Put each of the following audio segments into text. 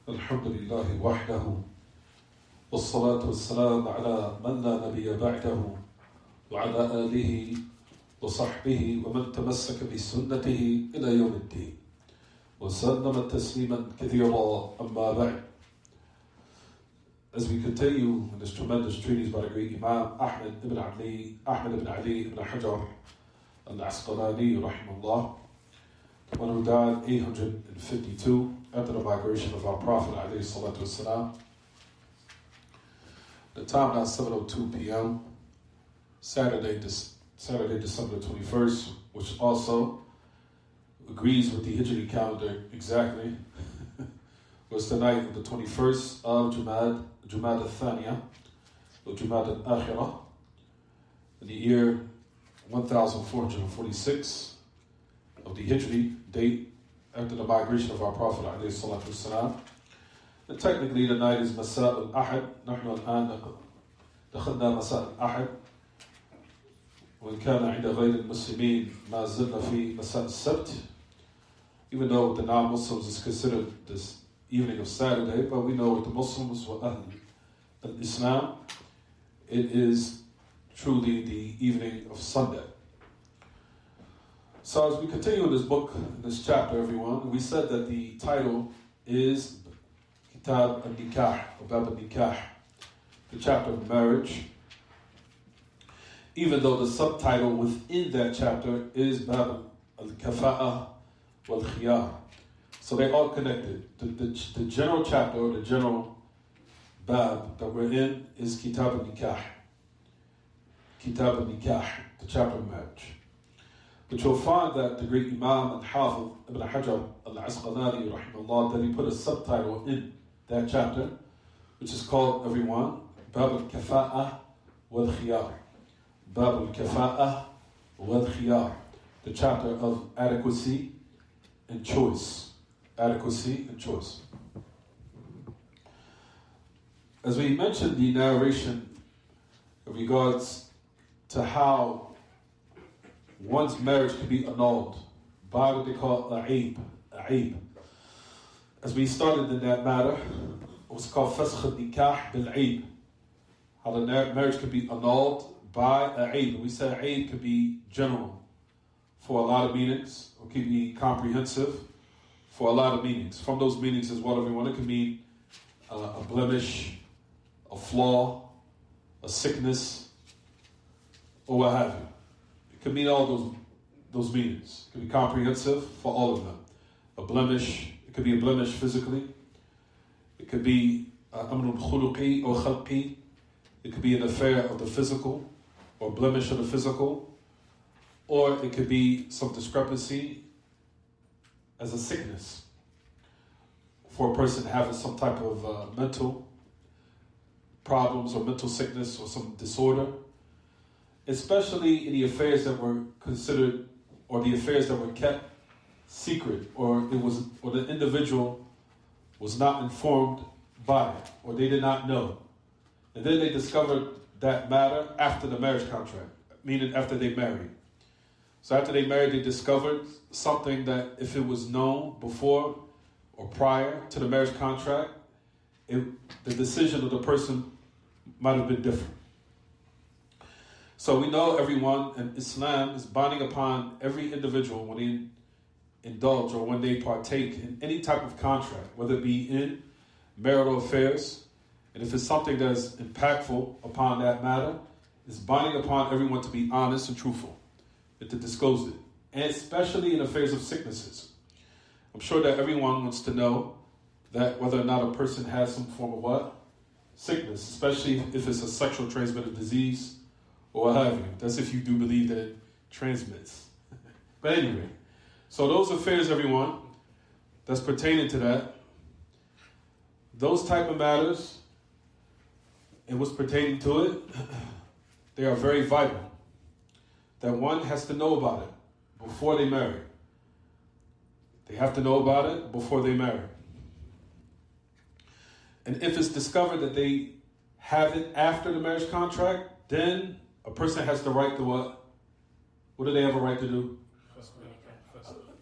الحمد لله وحده والصلاة والسلام على من لا نبي بعده وعلى آله وصحبه ومن تمسك بسنته إلى يوم الدين وسلم تسليما كثيرا أما بعد. As we continue in this tremendous treatise by the great Imam Ahmed ibn Ali ibn Hajar al-Asqalani rahimahullah, the one who died 852 after the migration of our Prophet alayhi salatu wasalam. The time now is 7:02 p.m. Saturday, December 21st, which also agrees with the Hijri calendar exactly. Was the night of the 21st of Jumad al-Thaniya, or Jumad al-Akhirah, in the year 1446 of the Hijri date after the migration of our Prophet alayhi salatu wasalam. And technically the night is Masa al-Ahad. نحن الآن دخلنا مساء الأحد وإن كان عند غير المسلمين ما زلنا في مساء السبت, even though the non-Muslims is considered this evening of Saturday, but we know with the Muslims wa Ahl al-Islam, it is truly the evening of Sunday. So as we continue in this book, in this chapter, everyone, we said that the title is Kitab al-Nikah, or Bab al-Nikah, the chapter of marriage, even though the subtitle within that chapter is Bab al-Kafa'ah wal-Khiyar. So they're all connected. The general chapter, or the general Bab that we're in, is Kitab al-Nikah. Kitab al-Nikah, the chapter of marriage. But you'll find that the great Imam al-Hafiz Ibn Hajar al-Asqalani rahimahullah, that he put a subtitle in that chapter, which is called, everyone, Bab al-Kafa'ah wal-Khiyar. Bab al-Kafa'ah wal-Khiyar, the chapter of adequacy and choice. Adequacy and choice. As we mentioned the narration in regards to how one's marriage can be annulled by what they call a'ib. As we started in that matter, it was called fasakh al-nikah bil-'aib. How the marriage could be annulled by a'ib. We said a'ib could be general for a lot of meanings, or could be comprehensive for a lot of meanings. From those meanings as well, everyone, it could mean a blemish, a flaw, a sickness, or what have you. It could mean all those meanings. It could be comprehensive for all of them. A blemish, it could be a blemish physically. It could be amrun khuluqi or khalqi. It could be an affair of the physical, or blemish of the physical. Or it could be some discrepancy as a sickness for a person having some type of mental problems or mental sickness or some disorder, especially in the affairs that were considered, or the affairs that were kept secret, or the individual was not informed by it, or they did not know. And then they discovered that matter after the marriage contract, meaning after they married. So after they married, they discovered something that if it was known before or prior to the marriage contract, the decision of the person might have been different. So we know, everyone, and Islam is binding upon every individual when they indulge or when they partake in any type of contract, whether it be in marital affairs, and if it's something that is impactful upon that matter, it's binding upon everyone to be honest and truthful, and to disclose it, and especially in affairs of sicknesses. I'm sure that everyone wants to know that whether or not a person has some form of what? Sickness, especially if it's a sexual transmitted disease or what have you. That's if you do believe that it transmits. But anyway, so those affairs, everyone, that's pertaining to that, those type of matters and what's pertaining to it, they are very vital. That one has to know about it before they marry. They have to know about it before they marry. And if it's discovered that they have it after the marriage contract, then a person has the right to what? What do they have a right to do?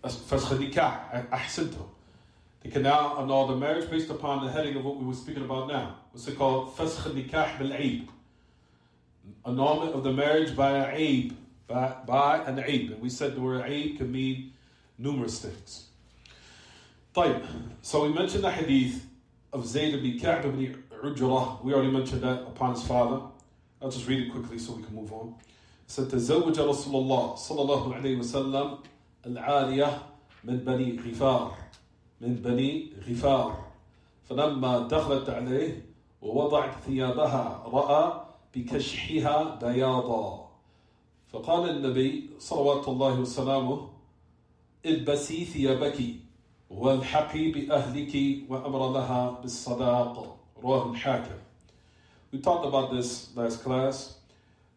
Fasakh nikah. Ahsantum. They can now annul the marriage based upon the heading of what we were speaking about now. What's it called? Fasakh al-nikah bil-aib. Annulment of the marriage by an aib. By an aib. And we said the word aib can mean numerous things. طيب. So we mentioned the hadith of Zayd ibn Ka'b ibn Ujrah. We already mentioned that upon his father. I'll just read it quickly so we can move on. It said, تزوج رسول الله صلى الله عليه وسلم العالية من بني غفار من بني غفار فلما دخلت عليه ووضعت ثيابها رأى بكشحها بياضا فقال النبي صلوات الله وسلامه البسي ثيابك والحقي بأهلك وأمر لها بالصداق رواه الحاكم. We talked about this last class,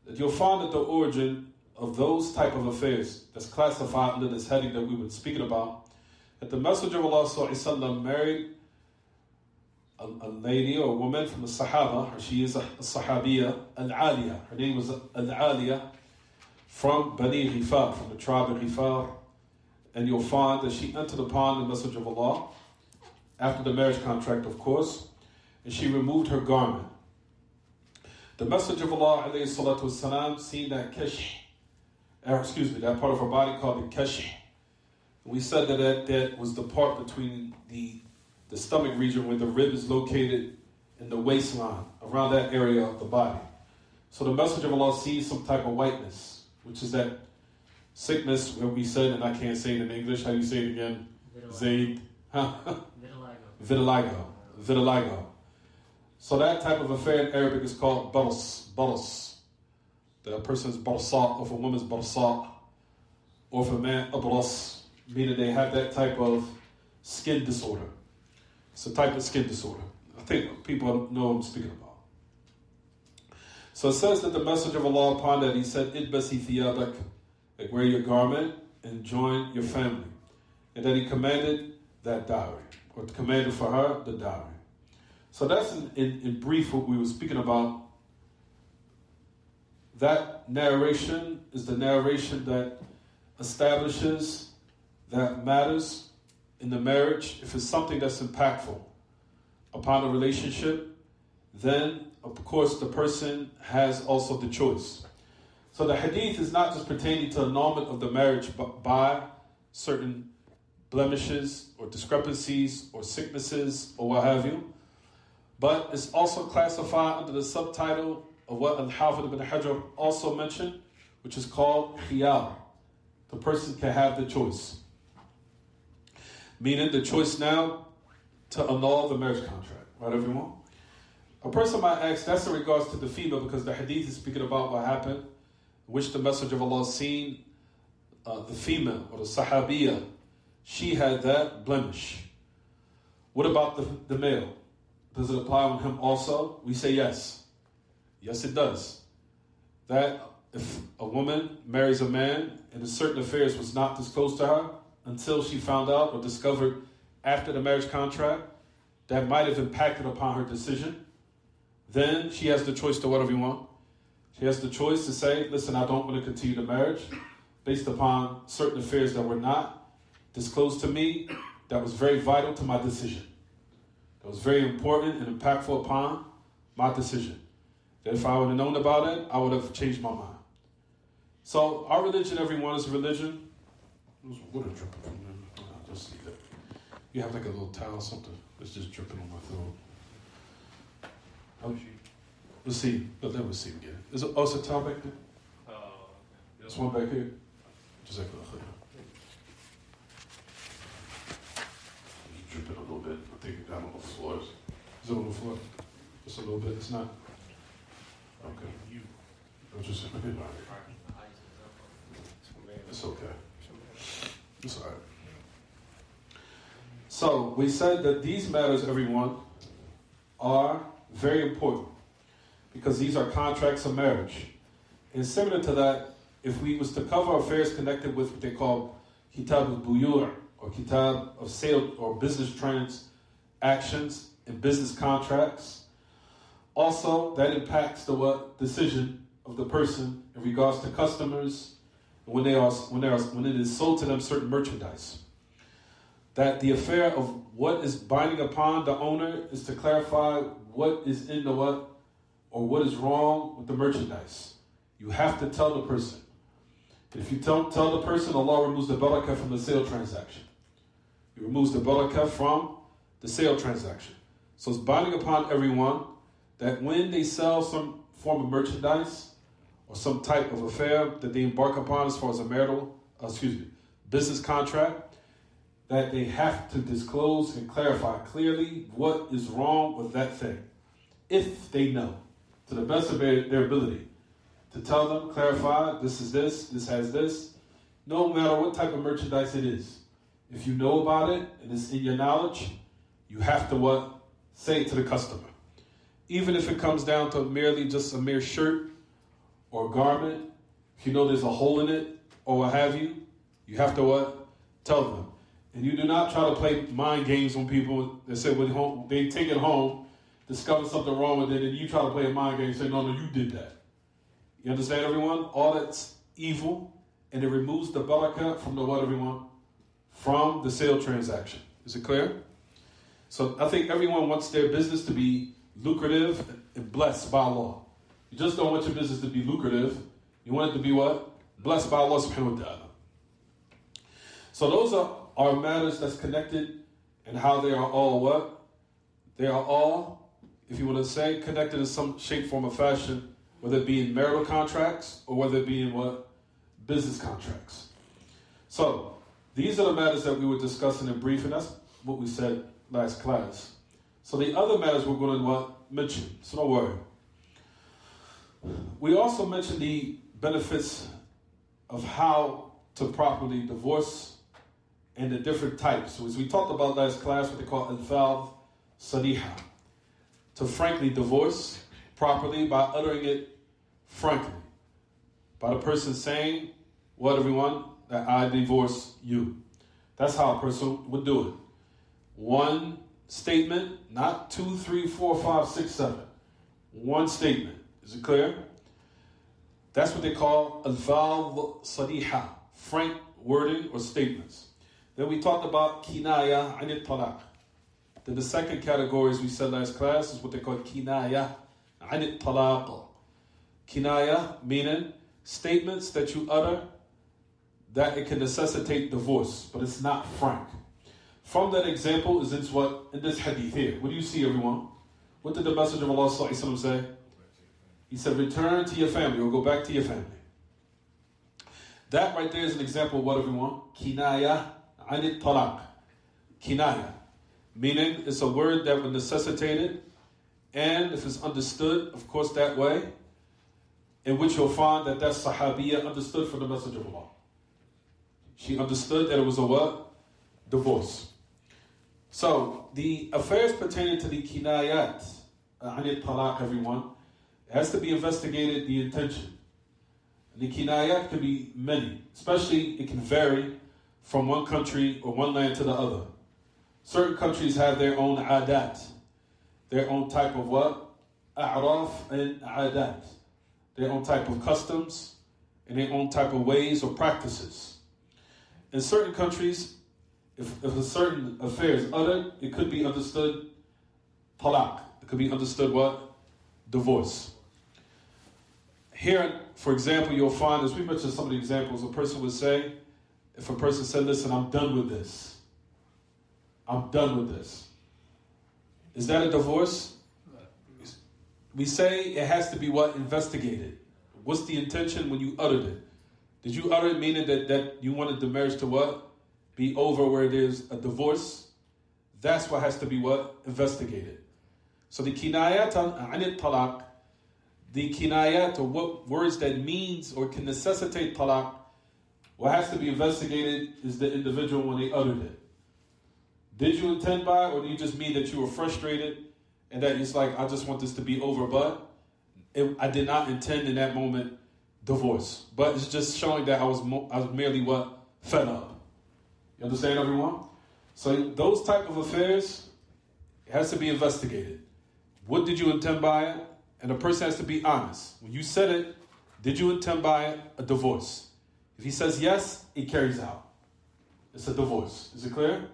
that you'll find that the origin of those type of affairs that's classified under this heading that we've been speaking about, that the Messenger of Allah ﷺ married a lady or a woman from the Sahaba, or she is a Sahabiya, Al-Aliyah. Her name was Al-Aliyah, from Bani Ghifar, from the tribe of Ghifar. And you'll find that she entered upon the Messenger of Allah, after the marriage contract, of course, and she removed her garment. The Messenger of Allah, alayhi salatu wasalam, seen that that part of her body called the kashh. We said that was the part between the stomach region where the rib is located in the waistline, around that area of the body. So the Messenger of Allah sees some type of whiteness, which is that sickness where we said, and I can't say it in English, how you say it again? Zayd. Vitiligo. So that type of affair in Arabic is called baras. The person's barsat, or if a woman's barsat, or if a man abras, meaning they have that type of skin disorder. It's a type of skin disorder. I think people know what I'm speaking about. So it says that the Messenger of Allah, upon that, he said, Idbasi thiyabak, like wear your garment and join your family. And then he commanded that dowry, or commanded for her the dowry. So that's in brief what we were speaking about. That narration is the narration that establishes that matters in the marriage. If it's something that's impactful upon a relationship, then of course the person has also the choice. So the hadith is not just pertaining to annulment of the marriage by certain blemishes or discrepancies or sicknesses or what have you, but it's also classified under the subtitle of what Al-Hafidh ibn Hajar also mentioned, which is called khiyar. The person can have the choice. Meaning the choice now to annul the marriage contract. Right, everyone? A person might ask, that's in regards to the female, because the hadith is speaking about what happened, in which the Messenger of Allah seen the female, or the Sahabiya, she had that blemish. What about the male? Does it apply on him also? We say yes. Yes, it does. That if a woman marries a man and a certain affairs was not disclosed to her until she found out or discovered after the marriage contract, that might have impacted upon her decision, then she has the choice to whatever you want. She has the choice to say, listen, I don't want to continue the marriage based upon certain affairs that were not disclosed to me, that was very vital to my decision. That was very important and impactful upon my decision. That if I would have known about it, I would have changed my mind. So our religion, everyone, is a religion. There's water dripping from there. I'll just see that. You have like a little towel or something that's just dripping on my throat. Let's see. Let me see again. Is it also a towel back there? There's one back here. Just like dripping a little bit. I think it got on the floor. Is it on the floor? Just a little bit. It's not. Okay. Just it's okay. It's all right. So we said that these matters, everyone, are very important because these are contracts of marriage. And similar to that, if we was to cover affairs connected with what they call kitab al-buyur, or kitab of sale or business transactions and business contracts, also that impacts the decision of the person in regards to customers when it is sold to them certain merchandise. that the affair of what is binding upon the owner is to clarify what is in the what, or what is wrong with the merchandise. You have to tell the person. And if you don't tell the person, Allah removes the barakah from the sale transaction. He removes the barakah from the sale transaction. So it's binding upon everyone that when they sell some form of merchandise or some type of affair that they embark upon as far as a business contract, that they have to disclose and clarify clearly what is wrong with that thing. If they know, to the best of their ability, to tell them, clarify, this is this has this, no matter what type of merchandise it is. If you know about it and it's in your knowledge, you have to what? Say it to the customer. Even if it comes down to merely just a mere shirt or garment, if you know there's a hole in it or what have you, you have to what? Tell them. And you do not try to play mind games on people that say when they take it home, discover something wrong with it, and you try to play a mind game and say, no, you did that. You understand, everyone? All that's evil, and it removes the barakah from the what, everyone? From the sale transaction. Is it clear? So I think everyone wants their business to be lucrative and blessed by Allah. You just don't want your business to be lucrative. You want it to be what? Blessed by Allah subhanahu wa ta'ala. So those are matters that's connected and how they are all what? They are all, if you want to say, connected in some shape, form, or fashion, whether it be in marital contracts or whether it be in what? Business contracts. So these are the matters that we were discussing in brief, and that's what we said last class. So the other matters we're going to what? Mention, so don't worry. We also mentioned the benefits of how to properly divorce and the different types. So as we talked about last class, what they call al-fadh sadiha, to frankly divorce properly by uttering it frankly, by the person saying, what, everyone? That I divorce you. That's how a person would do it. One statement, not 2, 3, 4, 5, 6, 7. One statement. Is it clear? That's what they call al-fadh sadiha, frank wording or statements. Then we talked about kinaya anit talaq. Then the second category, as we said last class, is what they call kinaya anit talaq. Kinaya meaning statements that you utter that it can necessitate divorce, but it's not frank. From that example is in this hadith here. What do you see, everyone? What did the Messenger of Allah sallallahu alaihi wasallam say? He said, return to your family or go back to your family. That right there is an example of what, everyone? Kinaya anit talaq. Kinaya. Meaning it's a word that would necessitate it, and if it's understood, of course, that way, in which you'll find that Sahabiya understood from the Messenger of Allah. She understood that it was a what? Divorce. So, the affairs pertaining to the kinayat, anit talaq, everyone, it has to be investigated, the intention. And the kinayat can be many, especially it can vary from one country or one land to the other. Certain countries have their own adat, their own type of what? A'raf and adat. Their own type of customs and their own type of ways or practices. In certain countries, if a certain affair is uttered, it could be understood talaq. It could be understood what? Divorce. Here, for example, you'll find, as we mentioned some of the examples, a person would say, if a person said, listen, I'm done with this. I'm done with this. Is that a divorce? We say it has to be what? Investigated. What's the intention when you uttered it? Did you utter it meaning that you wanted the marriage to what? Be over where there's a divorce? That's what has to be what? Investigated. So the kinayat anit talaq, the kinayat, or what words that means or can necessitate talaq, what has to be investigated is the individual when they uttered it. Did you intend by it, or do you just mean that you were frustrated and that it's like, I just want this to be over, but I did not intend in that moment divorce. But it's just showing that I was merely what? Fed up. You understand, everyone? So those type of affairs, it has to be investigated. What did you intend by it? And the person has to be honest. When you said it, did you intend by it a divorce? If he says yes, it carries out. It's a divorce. Is it clear?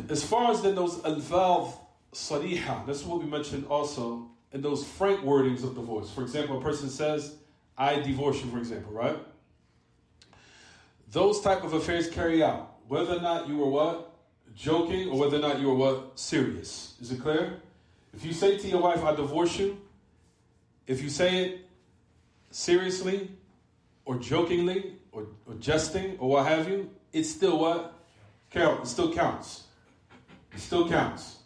As far as then those alfaz sariha, this is what we mentioned also in those frank wordings of divorce. For example, a person says, I divorce you, for example, right? Those type of affairs carry out, whether or not you were what? Joking, or whether or not you were what? Serious. Is it clear? If you say to your wife, I divorce you, if you say it seriously, or jokingly, or jesting, or what have you, it's still what? It still counts. It still counts.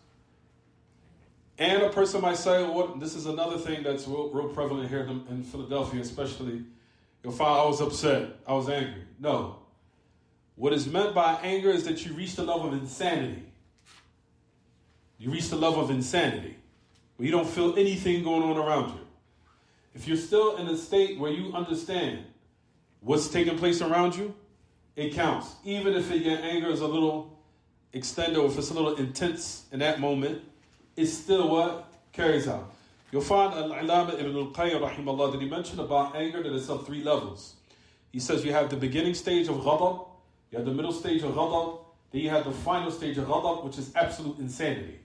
And a person might say, well, this is another thing that's real prevalent here in Philadelphia, especially. You'll find I was upset, I was angry. No. What is meant by anger is that you reach the level of insanity. You reach the level of insanity, where you don't feel anything going on around you. If you're still in a state where you understand what's taking place around you, it counts. Even if your anger is a little extended, or if it's a little intense in that moment, it's still what carries out. You'll find Al-Alama Ibn al-Qayyim rahimahullah that he mentioned about anger that it's of 3 levels. He says you have the beginning stage of ghadab, you have the middle stage of ghadab, then you have the final stage of ghadab, which is absolute insanity.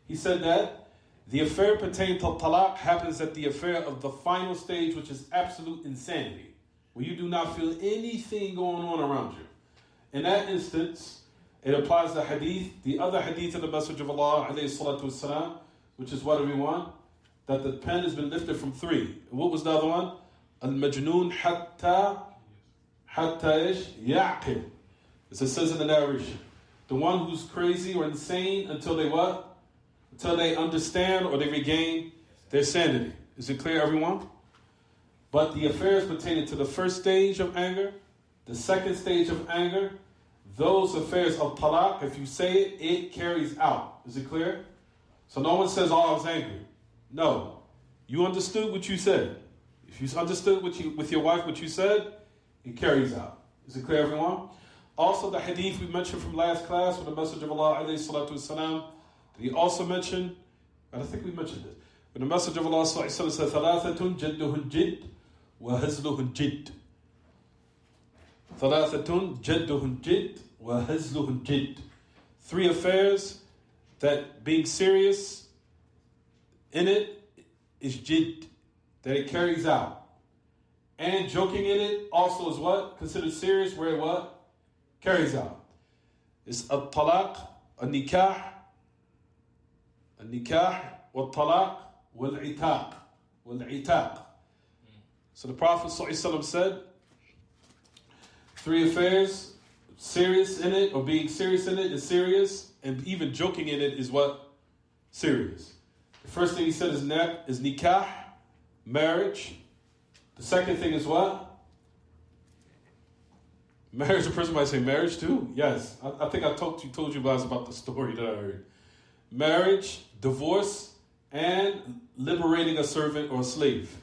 He said that the affair pertaining to talaq happens at the affair of the final stage, which is absolute insanity, where you do not feel anything going on around you. In that instance, it applies to hadith, the other hadith of the Message of Allah, alayhi salatu wasalam, which is what everyone, that the pen has been lifted from 3. And what was the other one? Al-majnoon hatta ish ya'qil. As it says in the narration. The one who's crazy or insane until they what? Until they understand or they regain their sanity. Is it clear, everyone? But the affairs pertaining to the first stage of anger, the second stage of anger, those affairs of talaq, if you say it, it carries out. Is it clear? So no one says, oh, I was angry. No. You understood what you said. If you understood with your wife what you said, it carries out. Is it clear, everyone? Also, the hadith we mentioned from last class with the Message of Allah, alayhi salatu wasalam, he also mentioned, and I think we mentioned this, but the Message of Allah said, ثَلَاثَةٌ جَدُّهُ الْجِدْ وَهَزْلُهُ الْجِدْ. ثَلَاثَةٌ جَدُّهُ الْجِدْ وَهَزْلُهُ الْجِدْ. 3 affairs that being serious in it is jid, that it carries out. And joking in it also is what? Considered serious, where it what? Carries out. It's al-talaq, al-nikah, wal-talaq, wal-itaq. So the Prophet ﷺ said, 3 affairs, serious in it, or being serious in it is serious, and even joking in it is what? Serious. The first thing he said is nikah, marriage. The second thing is what? Marriage. A person might say marriage too. Yes, I think I told you guys about the story that I heard. Marriage, divorce, and liberating a servant or a slave.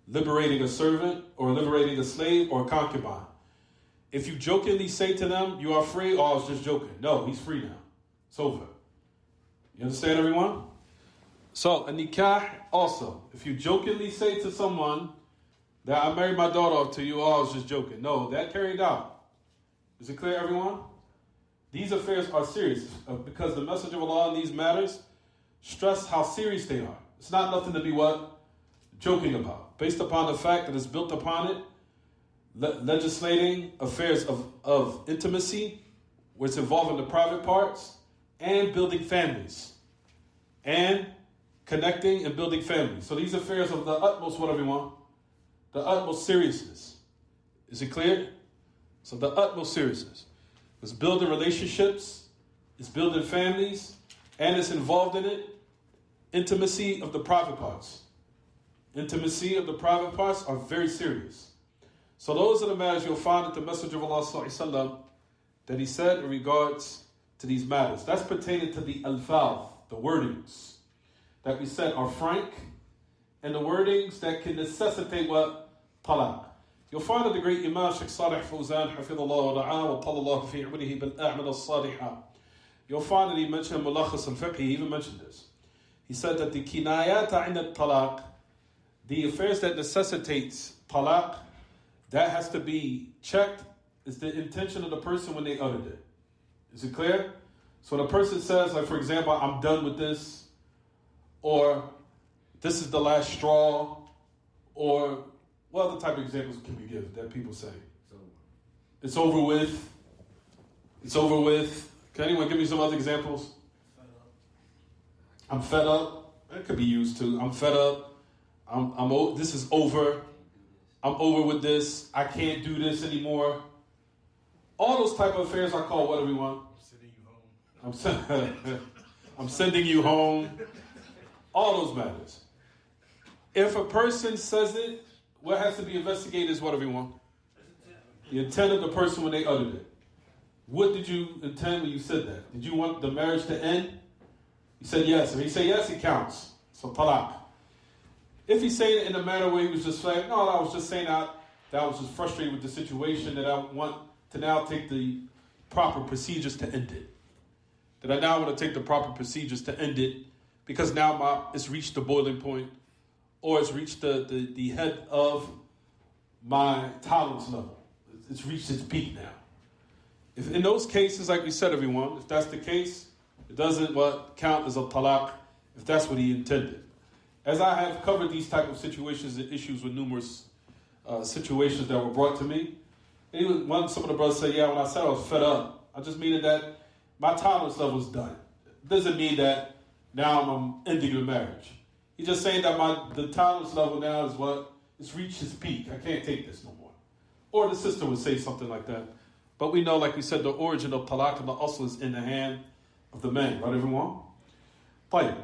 Liberating a servant or liberating a slave or a concubine. If you jokingly say to them, you are free, oh, I was just joking. No, he's free now. It's over. You understand, everyone? So, a nikah also. If you jokingly say to someone that I married my daughter off to you, oh, I was just joking. No, that carried out. Is it clear, everyone? These affairs are serious because the Message of Allah in these matters stress how serious they are. It's not nothing to be what? Joking about. Based upon the fact that it's built upon it, legislating affairs of intimacy, where it's involving the private parts, and building families. And connecting and building families. So these affairs of the utmost, what everyone? The utmost seriousness. Is it clear? So the utmost seriousness. It's building relationships, it's building families, and it's involved in it intimacy of the private parts. Intimacy of the private parts are very serious. So those are the matters you'll find at the Message of Allah ﷺ that he said in regards to these matters. That's pertaining to the alfaz, the wordings that we said are frank, and the wordings that can necessitate what? Talaq. You'll find that the great Imam Sheikh Salih Fawzan, Hafidhullah wa Ra'ah, wa Tallallahu fi umrihi bil a'mal al-salihah. You'll find that he mentioned Mulakhas al-Fiqh, he even mentioned this. He said that the kinayata inda talaq, the affairs that necessitates talaq, that has to be checked, is the intention of the person when they uttered it. Is it clear? So when a person says, like for example, I'm done with this, or this is the last straw, or what other type of examples can we give that people say? It's over with. It's over with. Can anyone give me some other examples? I'm fed up. That could be used too. I'm fed up. This is over. I'm over with this. I can't do this anymore. All those type of affairs I call what, everyone? I'm sending you home. I'm sending you home. All those matters. If a person says it, what has to be investigated is what, everyone? The intent of the person when they uttered it. What did you intend when you said that? Did you want the marriage to end? He said yes. If he said yes, it counts. So talaq. If he's saying it in a manner where he was just like, no, I was just saying that I was just frustrated with the situation, that I want to now take the proper procedures to end it. That I now want to take the proper procedures to end it because now it's reached the boiling point, or it's reached the head of my tolerance level. It's reached its peak now. If in those cases, like we said, everyone, if that's the case, it doesn't count as a talaq if that's what he intended. As I have covered these type of situations and issues with numerous situations that were brought to me, some of the brothers say, yeah, when I said I was fed up, I just mean that my tolerance level is done. It doesn't mean that now I'm ending the marriage. He's just saying that the tolerance level now is it's reached its peak. I can't take this no more. Or the sister would say something like that. But we know, like we said, the origin of talaq and the asl is in the hand of the man, right, everyone? Fine.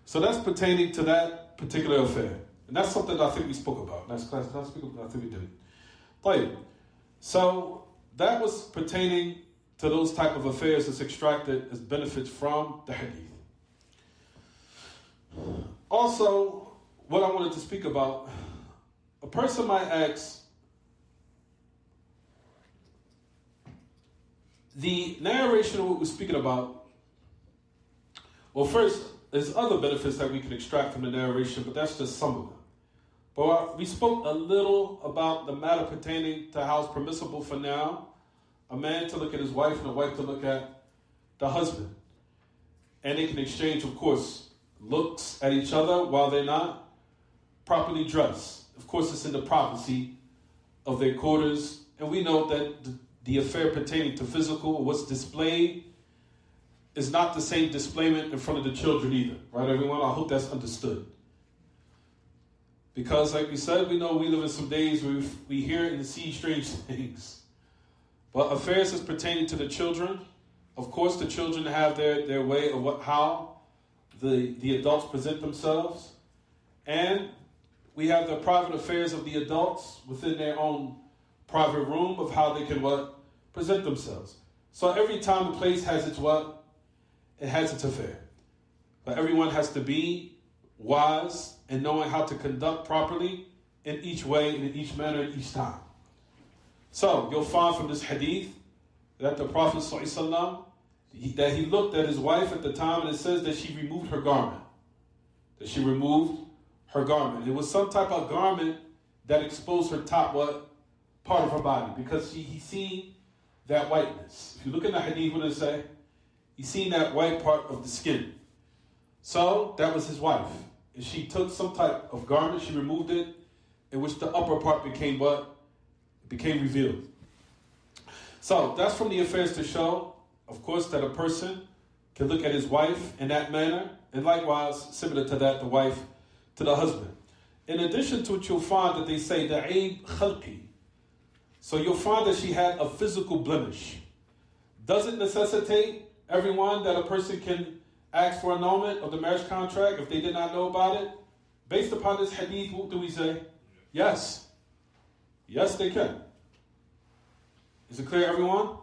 So that's pertaining to that particular affair. And that's something that I think we spoke about. Last class, did I speak about? I think we did. Fine. So that was pertaining to those type of affairs that's extracted as benefits from the hadith. Also, what I wanted to speak about, a person might ask, the narration of what we're speaking about, well, first, there's other benefits that we can extract from the narration, but that's just some of them. But we spoke a little about the matter pertaining to how it's permissible for now a man to look at his wife and a wife to look at the husband. And they can exchange, of course, looks at each other while they're not properly dressed. Of course, it's in the privacy of their quarters. And we know that the affair pertaining to physical or what's displayed is not the same displayment in front of the children either. Right, everyone? I hope that's understood. Because, like we said, we know we live in some days where we hear and see strange things. But affairs is pertaining to the children. Of course, the children have their way of how the adults present themselves. And we have the private affairs of the adults within their own private room of how they can present themselves. So every time the place has its it has its affair. But everyone has to be wise and knowing how to conduct properly in each way and in each manner and each time. So you'll find from this hadith that the Prophet ﷺ, that he looked at his wife at the time, and it says that she removed her garment. That she removed her garment. It was some type of garment that exposed her top part of her body, because he seen that whiteness. If you look in the hadith, what does it say? He seen that white part of the skin. So that was his wife. And she took some type of garment, she removed it, in which the upper part became became revealed. So that's from the affairs to show, of course, that a person can look at his wife in that manner, and likewise, similar to that, the wife to the husband. In addition to it, you'll find that they say the aib khalqi. So you'll find that she had a physical blemish. Does it necessitate, everyone, that a person can ask for annulment of the marriage contract if they did not know about it? Based upon this hadith, what do we say? Yes. Yes, they can. Is it clear, everyone?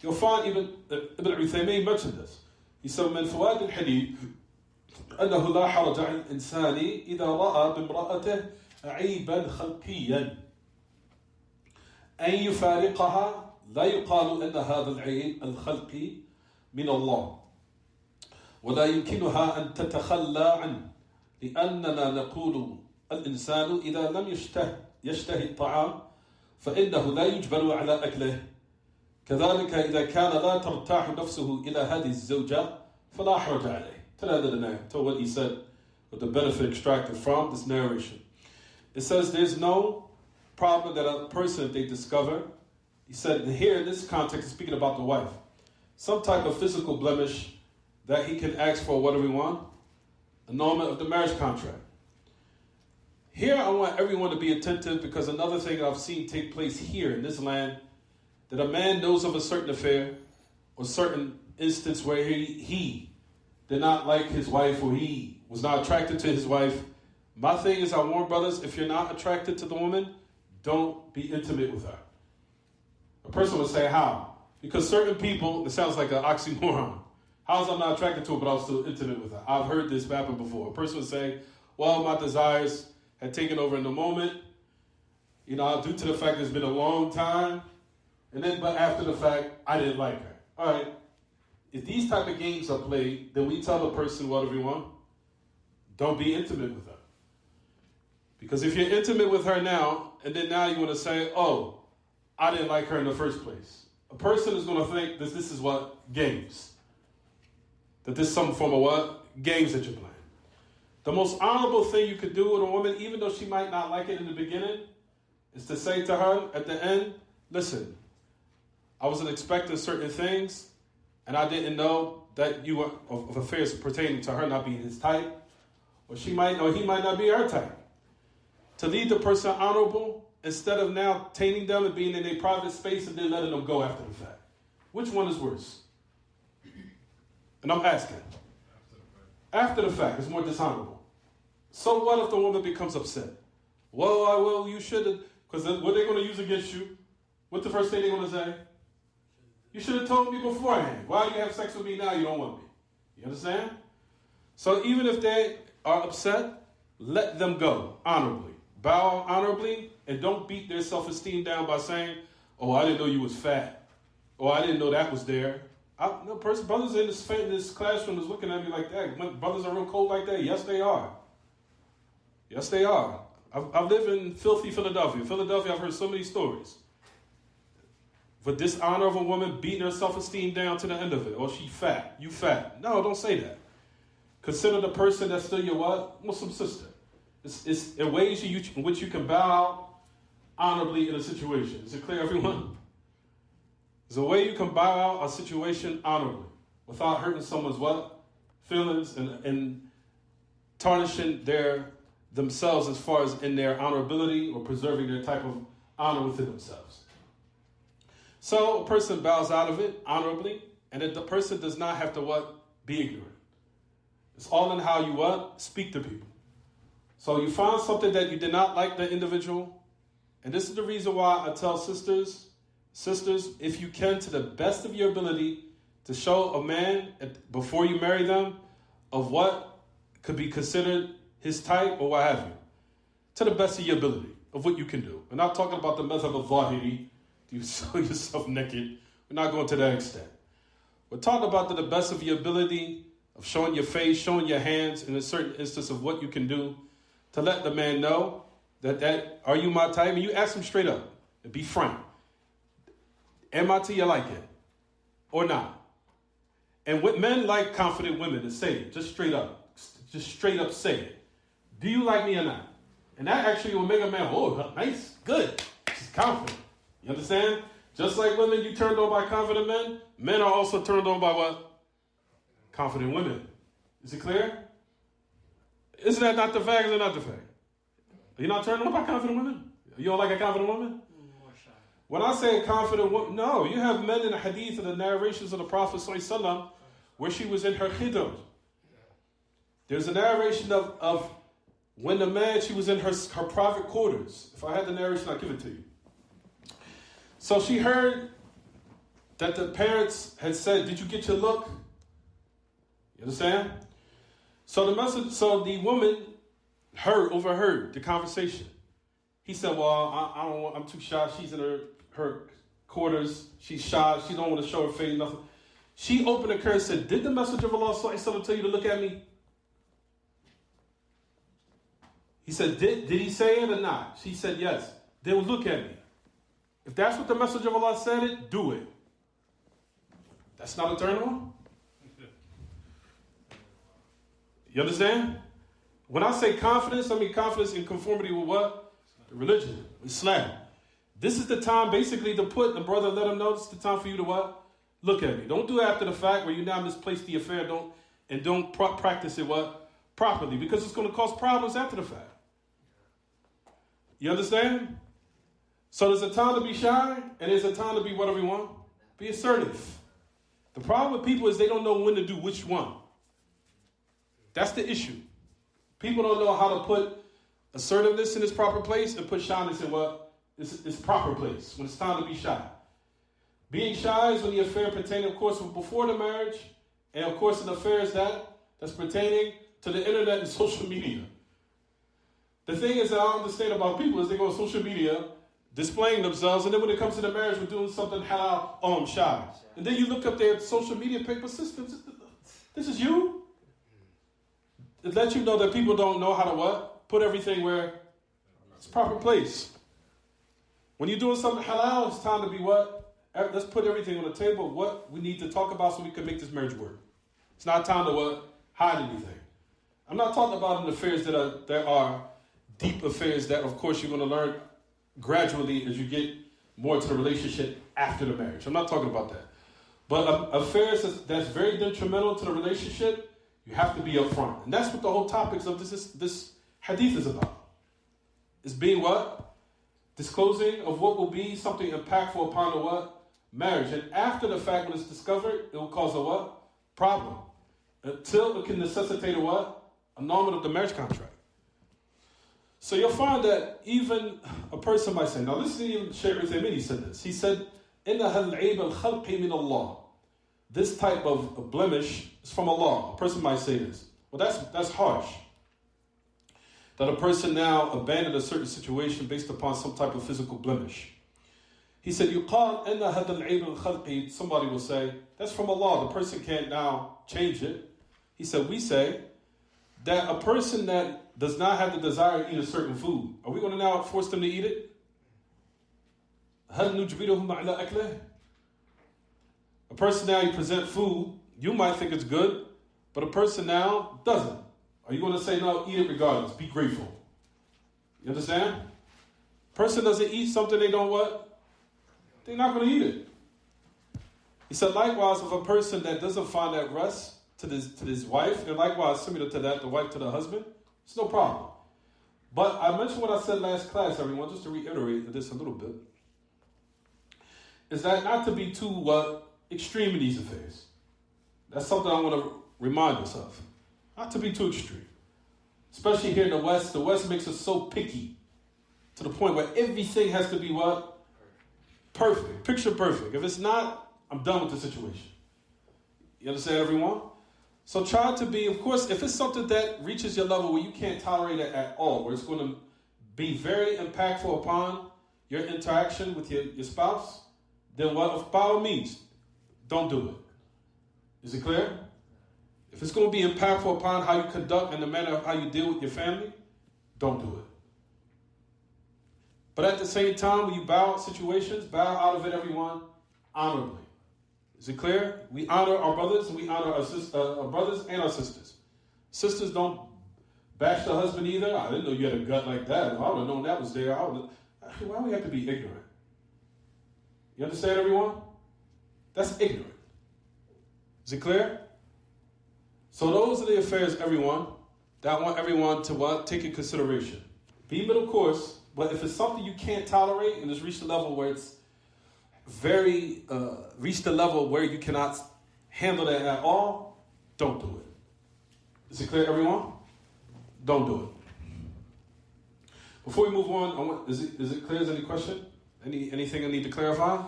You'll find even Ibn Uthaymeen mentioned this. He said, من فوائد الحديث أنه لا حرج على الإنسان إذا رأى بامرأته عيبا خلقيا أن يفارقها. لا يقال أن هذا العيب الخلقي من الله ولا يمكنها أن تتخلى عنه، لأننا نقول الإنسان إذا لم يشتهي الطعام فإنه لا يجبر على أكله كذلك إذا كان لا ترتاح نفسه إلى هذه الزوجة فلا حرج عليه. To the end of the night, to what he said, with the benefit extracted from this narration. It says there's no problem that a person, if they discover, he said here in this context, speaking about the wife, some type of physical blemish that he can ask for whatever he wants, annulment of the marriage contract. Here I want everyone to be attentive, because another thing I've seen take place here in this land, that a man knows of a certain affair or certain instance where he did not like his wife, or he was not attracted to his wife. My thing is, I warn brothers, if you're not attracted to the woman, don't be intimate with her. A person would say, how? Because certain people, it sounds like an oxymoron. How is I'm not attracted to her, but I'm still intimate with her? I've heard this happen before. A person would say, well, my desires had taken over in the moment, due to the fact it's been a long time, but after the fact, I didn't like her. All right. If these type of games are played, then we tell a person whatever we want. Don't be intimate with her. Because if you're intimate with her now, and then now you want to say, oh, I didn't like her in the first place. A person is going to think that this is what? Games. That this is some form of what? Games that you're playing. The most honorable thing you could do with a woman, even though she might not like it in the beginning, is to say to her at the end, listen, I wasn't expecting certain things, and I didn't know that you were of affairs pertaining to her not being his type, or he might not be her type. To leave the person honorable instead of now tainting them and being in a private space and then letting them go after the fact. Which one is worse? And I'm asking. After the fact is more dishonorable. So what if the woman becomes upset? Well, you should have, because what they're going to use against you, what's the first thing they're going to say? You should have told me beforehand. Why do you have sex with me now? You don't want me. You understand? So even if they are upset, let them go honorably. Bow honorably, and don't beat their self-esteem down by saying, oh, I didn't know you was fat. Oh, I didn't know that was there. Brothers in this classroom is looking at me like that. Brothers are real cold like that. Yes, they are. Yes, they are. I've lived in filthy Philadelphia. I've heard so many stories. For dishonor of a woman beating her self-esteem down to the end of it. Or she fat. You fat. No, don't say that. Consider the person that's still your what? Muslim sister. It's in ways in which you can bow out honorably in a situation. Is it clear, everyone? There's a way you can bow out a situation honorably without hurting someone's what? Feelings and tarnishing themselves as far as in their honorability or preserving their type of honor within themselves. So a person bows out of it honorably, and then the person does not have to what? Be ignorant. It's all in how you what? Speak to people. So you found something that you did not like the individual, and this is the reason why I tell sisters, if you can, to the best of your ability, to show a man before you marry them of what could be considered his type or what have you, to the best of your ability of what you can do. We're not talking about the method of Zahiri, you show yourself naked. We're not going to that extent. We're talking about to the best of your ability of showing your face, showing your hands in a certain instance of what you can do to let the man know that are you my type? And you ask him straight up and be frank. Am I to your liking or not? And what men like confident women to say it, just straight up say it. Do you like me or not? And that actually will make a man, oh, nice, good. She's confident. You understand? Just like women, you turned on by confident men, men are also turned on by what? Confident women. Is it clear? Isn't that not the fact? Is it not the fact? Are you not turned on by confident women? You don't like a confident woman? More shy. When I say a confident woman, no, you have men in the hadith and the narrations of the Prophet ﷺ where she was in her khidr. There's a narration of when the man, she was in her private quarters. If I had the narration, I'll give it to you. So she heard that the parents had said, did you get your look? You understand? So the woman overheard the conversation. He said, well, I'm too shy. She's in her quarters. She's shy. She don't want to show her face, nothing. She opened her curtain and said, did the Messenger of Allah ﷺ tell you to look at me? He said, did he say it or not? She said, yes. Then look at me. If that's what the Messenger of Allah said, do it. That's not a turn on? You understand? When I say confidence, I mean confidence in conformity with what? The religion, Islam. This is the time basically to put the brother, let him know it's the time for you to what? Look at me. Don't do it after the fact where you now misplace the affair don't practice it what? Properly, because it's going to cause problems after the fact. You understand? So there's a time to be shy and there's a time to be what, everyone? Be assertive. The problem with people is they don't know when to do which one. That's the issue. People don't know how to put assertiveness in its proper place and put shyness in what? Its proper place when it's time to be shy. Being shy is when the affair pertaining, of course, before the marriage, and of course an affair is that's pertaining to the internet and social media. The thing is that I understand about people is they go on social media displaying themselves, and then when it comes to the marriage, we're doing something halal, oh, I'm shy. And then you look up their social media paper systems. This is you? It lets you know that people don't know how to what? Put everything where it's proper place. When you're doing something halal, it's time to be what? Let's put everything on the table, what we need to talk about so we can make this marriage work. It's not time to what? Hide anything. I'm not talking about in affairs that are deep affairs that, of course, you're going to learn gradually as you get more into the relationship after the marriage. I'm not talking about that. But affairs that's very detrimental to the relationship, you have to be upfront. And that's what the whole topics of this hadith is about. Is being what? Disclosing of what will be something impactful upon the what? Marriage. And after the fact, when it's discovered, it will cause a what? Problem. Until it can necessitate a what? Annulment of the marriage contract. So you'll find that even a person might say, now listen to even Shaykh Uthaymeen, he said this. He said, إِنَّهَا الْعِيبَ الْخَلْقِ مِنَ اللَّهِ. This type of blemish is from Allah. A person might say this. Well, that's harsh. That a person now abandoned a certain situation based upon some type of physical blemish. He said, يُقَالْ إِنَّ هَذَا الْعِيبَ الْخَلْقِ. Somebody will say, that's from Allah. The person can't now change it. He said, we say that a person that does not have the desire to eat a certain food, are we going to now force them to eat it? هَلْ نُجْبِرُهُمْ عَلَىٰ أَكْلِهِ. A person now, you present food, you might think it's good, but a person now doesn't. Are you going to say, no, eat it regardless, be grateful? You understand? Person doesn't eat something they don't what? They're not going to eat it. He said, likewise, if a person that doesn't find that rest to his wife, and likewise, similar to that, the wife to the husband, it's no problem. But I mentioned what I said last class, everyone, just to reiterate this a little bit, is that not to be too extreme in these affairs. That's something I want to remind us of. Not to be too extreme. Especially here in the West. The West makes us so picky to the point where everything has to be what? Perfect. Picture perfect. If it's not, I'm done with the situation. You understand, everyone? So try to be, of course, if it's something that reaches your level where you can't tolerate it at all, where it's going to be very impactful upon your interaction with your spouse, then what? By all means, don't do it. Is it clear? If it's going to be impactful upon how you conduct and the manner of how you deal with your family, don't do it. But at the same time, when you bow out situations, bow out of it, everyone, honorably. Is it clear? We honor our brothers and we honor our brothers and our sisters. Sisters don't bash the husband either. I didn't know you had a gut like that. If I would have known that was there, why do we have to be ignorant? You understand, everyone? That's ignorant. Is it clear? So those are the affairs, everyone, that I want everyone to what? Take in consideration. Be middle course, but if it's something you can't tolerate and it's reached a level where it's reached a level where you cannot handle that at all, don't do it. Is it clear, everyone? Don't do it. Before we move on, is it clear? Is there any question? Anything I need to clarify?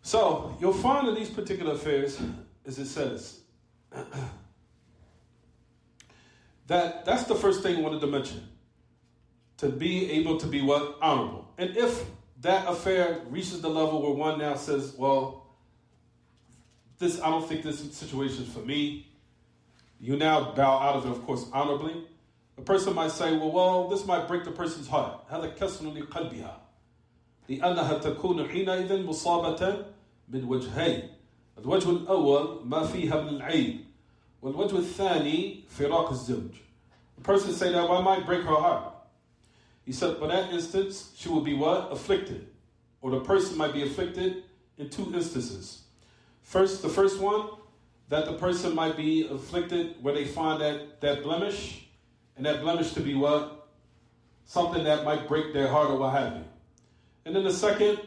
So, you'll find in these particular affairs, as it says, that's the first thing I wanted to mention. To be able to be what? Honorable. And if that affair reaches the level where one now says, well, I don't think this situation is for me, you now bow out of it, of course, honorably. A person might say, well, this might break the person's heart. هذا كسر لقلبها لأنها تكون حينئذ مصابة من وجهين. الوجه الأول ما فيها من العيب والوجه الثاني فراق الزوج. The person say that, well, I might break her heart. He said, for that instance, she will be what? Afflicted. Or the person might be afflicted in two instances. First, the first one, that the person might be afflicted where they find that blemish, and that blemish to be what? Something that might break their heart or what have you. And then the second,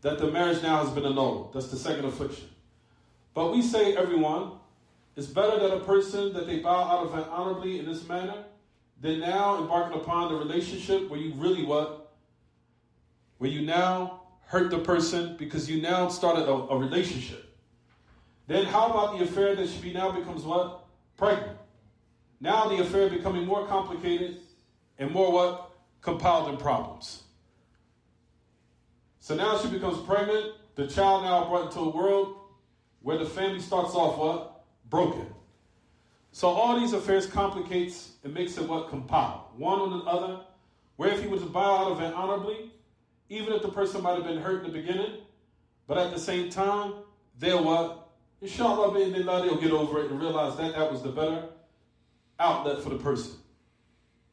that the marriage now has been annulled. That's the second affliction. But we say, everyone, it's better that a person that they bow out of it honorably in this manner than now embarking upon the relationship where you really what? Where you now hurt the person because you now started a relationship. Then how about the affair that she now becomes what? Pregnant. Now the affair becoming more complicated and more what? Compounding problems. So now she becomes pregnant. The child now brought into a world where the family starts off what? Broken. So all these affairs complicates and makes it what? Compile. One on the other. Where if he was to bow out of it honorably, even if the person might have been hurt in the beginning, but at the same time, they'll what? Inshallah, they'll get over it and realize that was the better outlet for the person.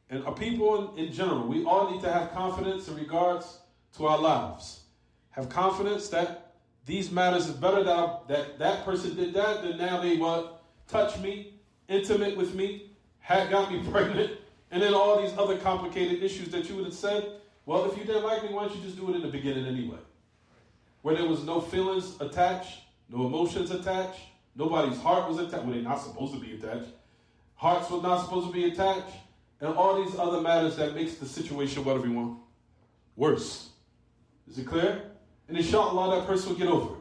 And our people in general, we all need to have confidence in regards to our lives. Have confidence that these matters is better that person did that than now they what? Touch me, intimate with me, got me pregnant, and then all these other complicated issues that you would have said, well, if you didn't like me, why don't you just do it in the beginning anyway? Where there was no feelings attached, no emotions attached, nobody's heart was attached. Well, they're not supposed to be attached. Hearts were not supposed to be attached. And all these other matters that makes the situation, what everyone, worse. Is it clear? And inshallah, that person will get over it.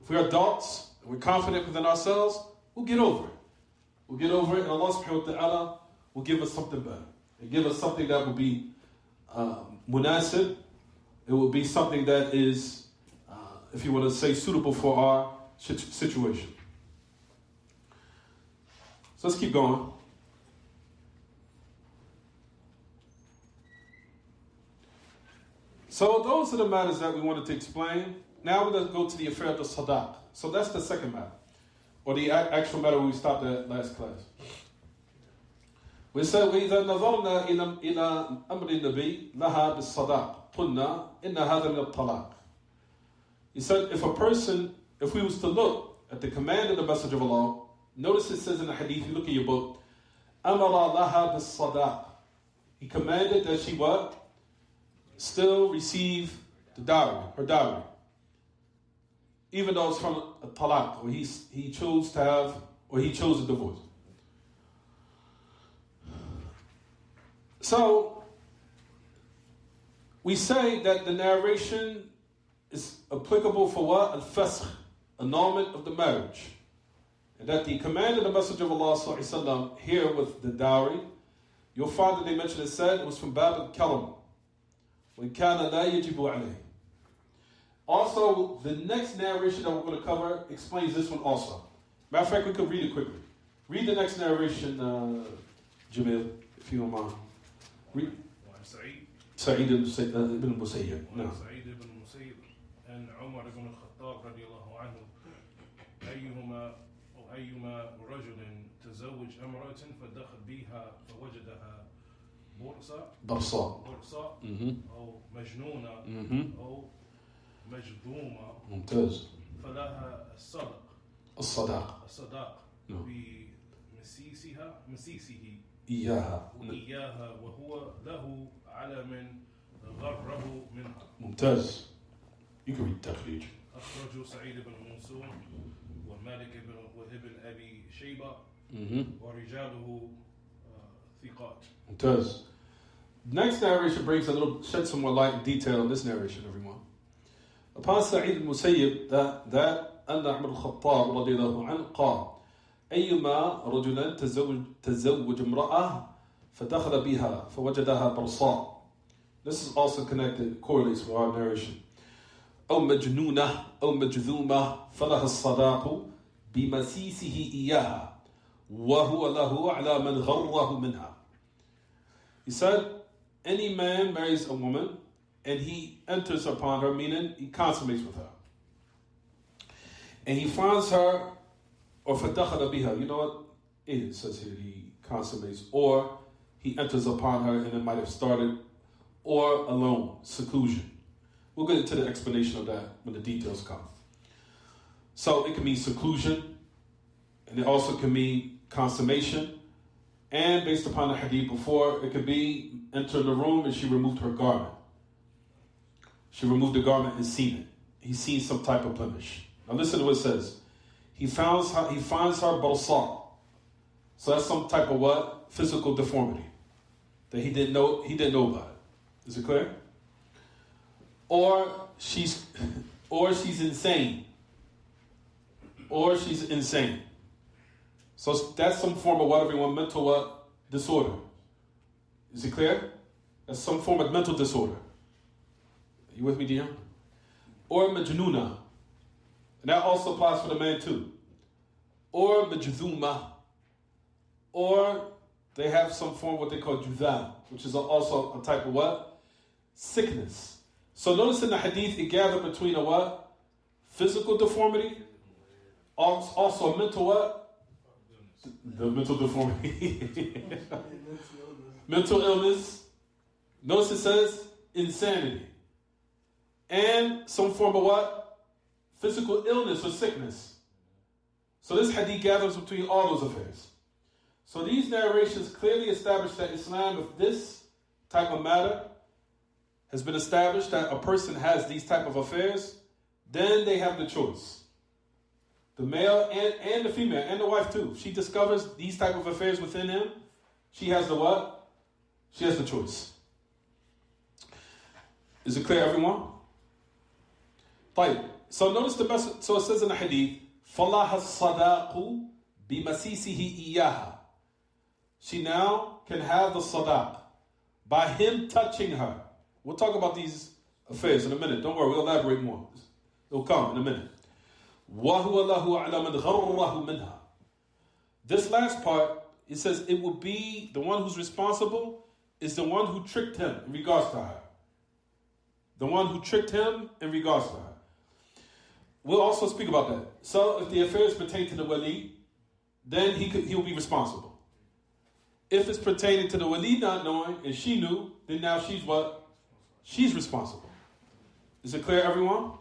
If we are adults and we're confident within ourselves, we'll get over it. We'll get over it, and Allah subhanahu wa ta'ala will give us something better. And give us something that will be munasib. It will be something that is, if you want to say, suitable for our situation. So let's keep going. So those are the matters that we wanted to explain. Now let's go to the affair of the sadaq. So that's the second matter, or the actual matter we stopped at last class. We said, وَإِذَا نَظَرْنَا إِلَى أَمْرِ النَّبِيِّ لَهَا بِالصَّدَاقِ قُلْنَا إِنَّ هَذَا مِنَ الطَّلَاقِ. He said, if we was to look at the command of the Messenger of Allah, notice it says in the hadith, you look at your book, أَمَرَ لَهَا بِالصَّدَاقِ. He commanded that she what? Still receive the dowry, her dowry. Even though it's from a talaq, or he chose to have, or he chose a divorce. So, we say that the narration is applicable for what? Al-fasakh, annulment of the marriage. And that the command of the Messenger of Allah sallallahu here with the dowry, your father, they mentioned it said, it was from Bab al-Karam. وَإِنْ كَانَ لَا يَجِبُ عَلَيْهِ. Also, the next narration that we're going to cover explains this one also. Matter of fact, we could read it quickly. Read the next narration, Jamil, if you don't mind. Read. سعيد بن المسيب. نعم. سعيد بن المسيب أن عمر بن الخطاب رضي الله عنه أيما رجل تزوج امرأة فدخل بها فوجدها برصاء أو مجنونة أو مجذومة ممتاز فلها الصداق بمسيسه إياها وهو له على من غره منها. ممتاز. You can read التخريج. أخرجه سعيد بن منصور ومالك وابن أبي شيبة ورجاله ثقات. ممتاز. Next narration brings shed some more light and detail on this narration, everyone. Upon Sa'id al-Musayyib that أن عمر الخطاب رضي الله عنه قال أيما رجلا تزوج امرأة فدخل بها فوجدها برصاء. This is also connected, correlates with our narration. أو مجنونة أو مجذومة فلها الصداق بمسيسه إياها وهو له على من غره منها. He said, any man marries a woman and he enters upon her, meaning he consummates with her. and he finds her, or فَدَخَلَ بِهَا, you know what? It says here he consummates, or he enters upon her and it might have started, or alone, seclusion. We'll get into the explanation of that when the details come. So it can mean seclusion, and it also can mean consummation, and based upon the hadith before, it could be enter the room and she removed her garment. She removed the garment and seen it. He sees some type of blemish. Now listen to what it says. He finds her balsa. So that's some type of what? Physical deformity that he didn't know about it. Is it clear? Or she's insane. Or she's insane. So that's some form of what everyone mental what? Disorder. Is it clear? That's some form of mental disorder. Are you with me, dear? Or majnuna. And that also applies for the man too. Or majzuma. Or they have some form of what they call judhan, which is also a type of what? Sickness. So notice in the hadith, it gathered between a what? Physical deformity, also a mental what? The mental deformity. Mental illness. Notice it says insanity. And some form of what? Physical illness or sickness. So this hadith gathers between all those affairs. So these narrations clearly establish that Islam, if this type of matter has been established, that a person has these type of affairs, then they have the choice. The male and the female, and the wife too. If she discovers these type of affairs within him, she has the what? She has the choice. Is it clear, everyone? طيب. So notice the message. So it says in the hadith, فَاللَّهَ الصَّدَاقُ بِمَسِيسِهِ إِيَّاهَا. She now can have the sadaq by him touching her. We'll talk about these affairs in a minute. Don't worry, we'll elaborate more. It'll come in a minute. وَهُوَ لَهُ عَلَى مَنْ غَرَّهُ مِنْهَا. This last part, it says it will be the one who's responsible is the one who tricked him in regards to her. The one who tricked him in regards to her. We'll also speak about that. So if the affairs pertain to the wali, then he'll be responsible. If it's pertaining to the wali not knowing and she knew, then now she's what? She's responsible. Is it clear, everyone?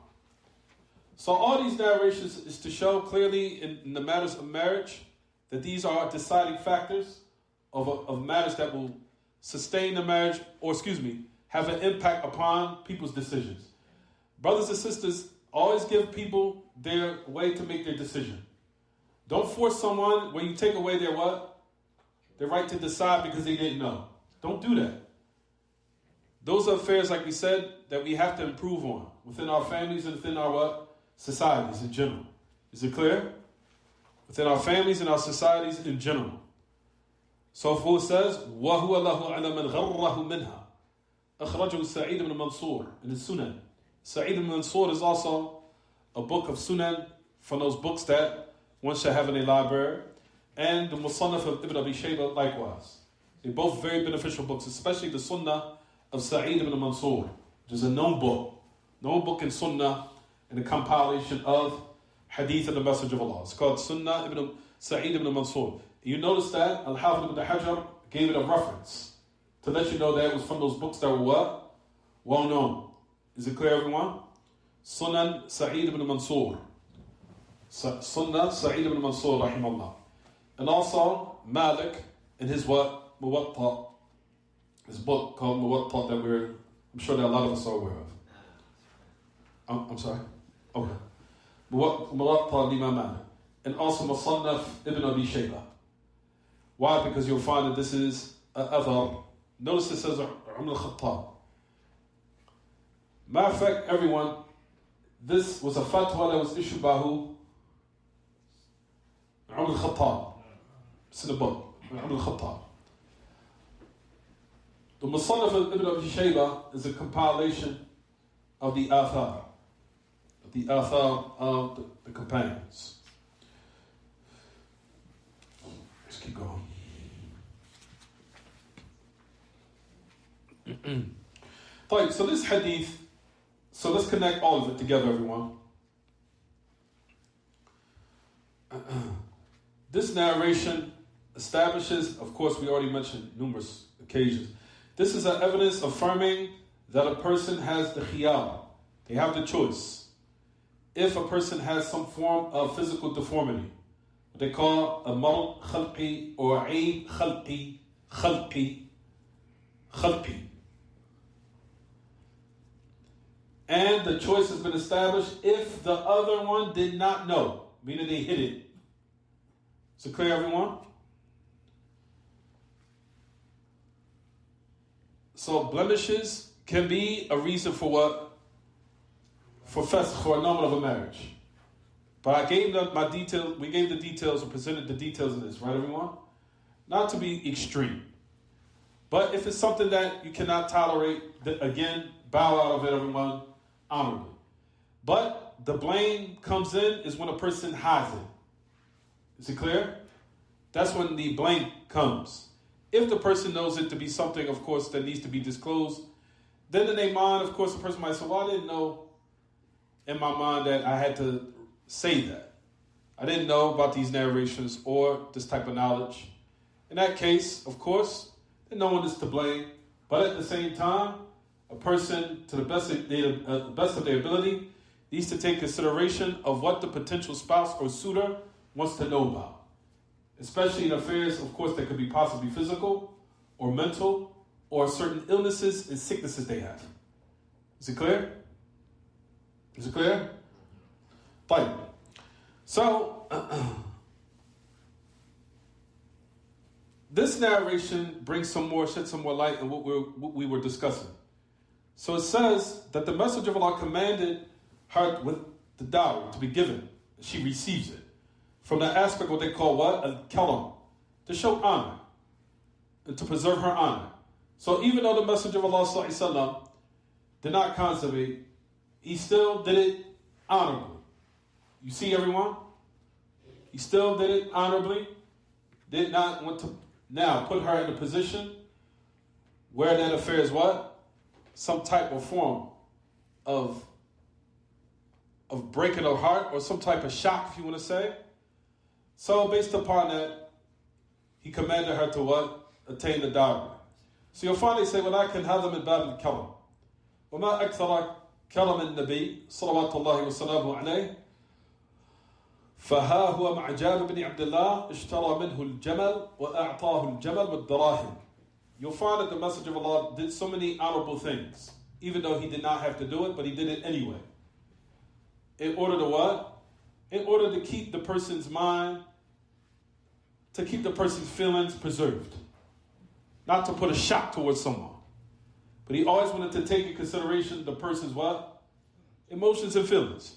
So all these narrations is to show clearly in the matters of marriage that these are deciding factors of matters that will sustain the marriage, or have an impact upon people's decisions. Brothers and sisters, always give people their way to make their decision. Don't force someone when you take away their what? Their right to decide because they didn't know. Don't do that. Those are affairs, like we said, that we have to improve on within our families and within our what? Societies in general. Is it clear? Within our families and our societies in general. So if it says, وَهُوَ لَهُ عَلَى مَنْ غَرَّهُ مِنْهَا أخرجه سعيد بن منصور in the Sunan. Sa'id ibn Mansur is also a book of Sunan, from those books that one should have in a library. And the Musannaf of Ibn Abi Shayba likewise. They're both very beneficial books, especially the Sunnah of Sa'id ibn Mansur, which is a known book in Sunnah, and a compilation of Hadith of the Message of Allah. It's called Sunnah ibn Sa'id ibn Mansur. You notice that Al-Hafidh ibn Hajar gave it a reference to let you know that it was from those books that were what? Well known. Is it clear, everyone? Sunan Sa'id ibn Mansur. Sunnah Sa'id ibn Mansur, rahimahullah. And also Malik in his what? Muwatta. His book called Muwatta that I'm sure that a lot of us are aware of. I'm sorry? Okay. Muwatta Imam Malik. And also Musannaf Ibn Abi Shayba. Why? Because you'll find that this is Athar. Notice it says Umar al-Khattab. Matter of fact, everyone, this was a fatwa that was issued by who? Umar al-Khattab. It's in the book. Umar al-Khattab. The Musannaf of Ibn Abi Shayba is a compilation of the Athar. The Athar of the companions. Let's keep going. Right, so this hadith, so let's connect all of it together, everyone. this narration establishes, of course, we already mentioned numerous occasions, this is an evidence affirming that a person has the khiyar. They have the choice. If a person has some form of physical deformity, what they call a marad khalqi or aib khalqi. And the choice has been established if the other one did not know, meaning they hid it. Is it clear, everyone? So blemishes can be a reason for what? For fasq, for annulment of a marriage. But I gave them my details, we gave the details or presented the details of this, right, everyone? Not to be extreme. But if it's something that you cannot tolerate, again, bow out of it, everyone, honorably. But the blame comes in is when a person hides it. Is it clear? That's when the blame comes. If the person knows it to be something, of course, that needs to be disclosed, then in their mind, of course, the person might say, well, I didn't know in my mind that I had to say that. I didn't know about these narrations or this type of knowledge. In that case, of course, then no one is to blame. But at the same time, a person, to the best of their ability, needs to take consideration of what the potential spouse or suitor wants to know about. Especially in affairs, of course, that could be possibly physical or mental or certain illnesses and sicknesses they have. Is it clear? Is it clear? Fine. So, this narration brings shed some more light on what we were discussing. So it says that the Messenger of Allah commanded her with the dowry to be given. She receives it. From the aspect what they call what? Al-Karam. To show honor. And to preserve her honor. So even though the Messenger of Allah sallallahu alaihi wasallam did not consummate, he still did it honorably. You see, everyone? He still did it honorably. Did not want to now put her in a position where that affair is what? Some type of form of breaking her heart or some type of shock, if you want to say. So based upon that, he commanded her to what? Attain the dowry. So you'll finally say, وَلَكِنْ هَذَا مِنْ بَابِ الْكَرَمِ وَمَا أَكْثَرَ كَرَمِ النَّبِيِّ صَلَوَاتُ اللَّهِ وَسَلَامُهُ عَلَيْهِ فها هو مع جابر بن عبد الله اشترى منه الجمل وأعطاه الجمل والدراهم. You'll find that the Messenger of Allah did so many honorable things, even though he did not have to do it, but he did it anyway. In order to what? In order to keep the person's mind, to keep the person's feelings preserved. Not to put a shock towards someone. But he always wanted to take into consideration the person's what? Emotions and feelings.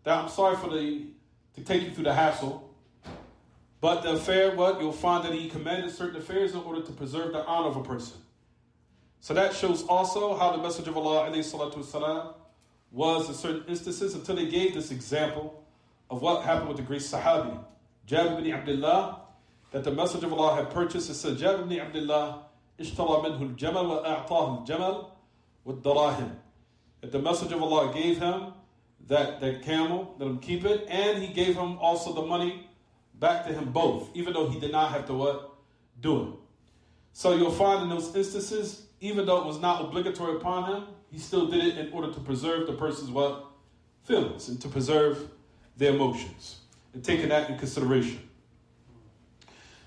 Now, I'm sorry to take you through the hassle. But the affair, what? You'll find that he commanded certain affairs in order to preserve the honor of a person. So that shows also how the Messenger of Allah ﷺ was in certain instances until they gave this example of what happened with the great Sahabi, Jabir ibn Abdullah, that the Messenger of Allah had purchased. It said, Jabir ibn Abdullah, اشترى منه الجمل وأعطاه الجمل والدراهم. That the Messenger of Allah gave him that camel, let him keep it, and he gave him also the money back to him both, even though he did not have to what? Do it. So you'll find in those instances, even though it was not obligatory upon him, he still did it in order to preserve the person's what? Feelings, and to preserve their emotions, and taking that in consideration.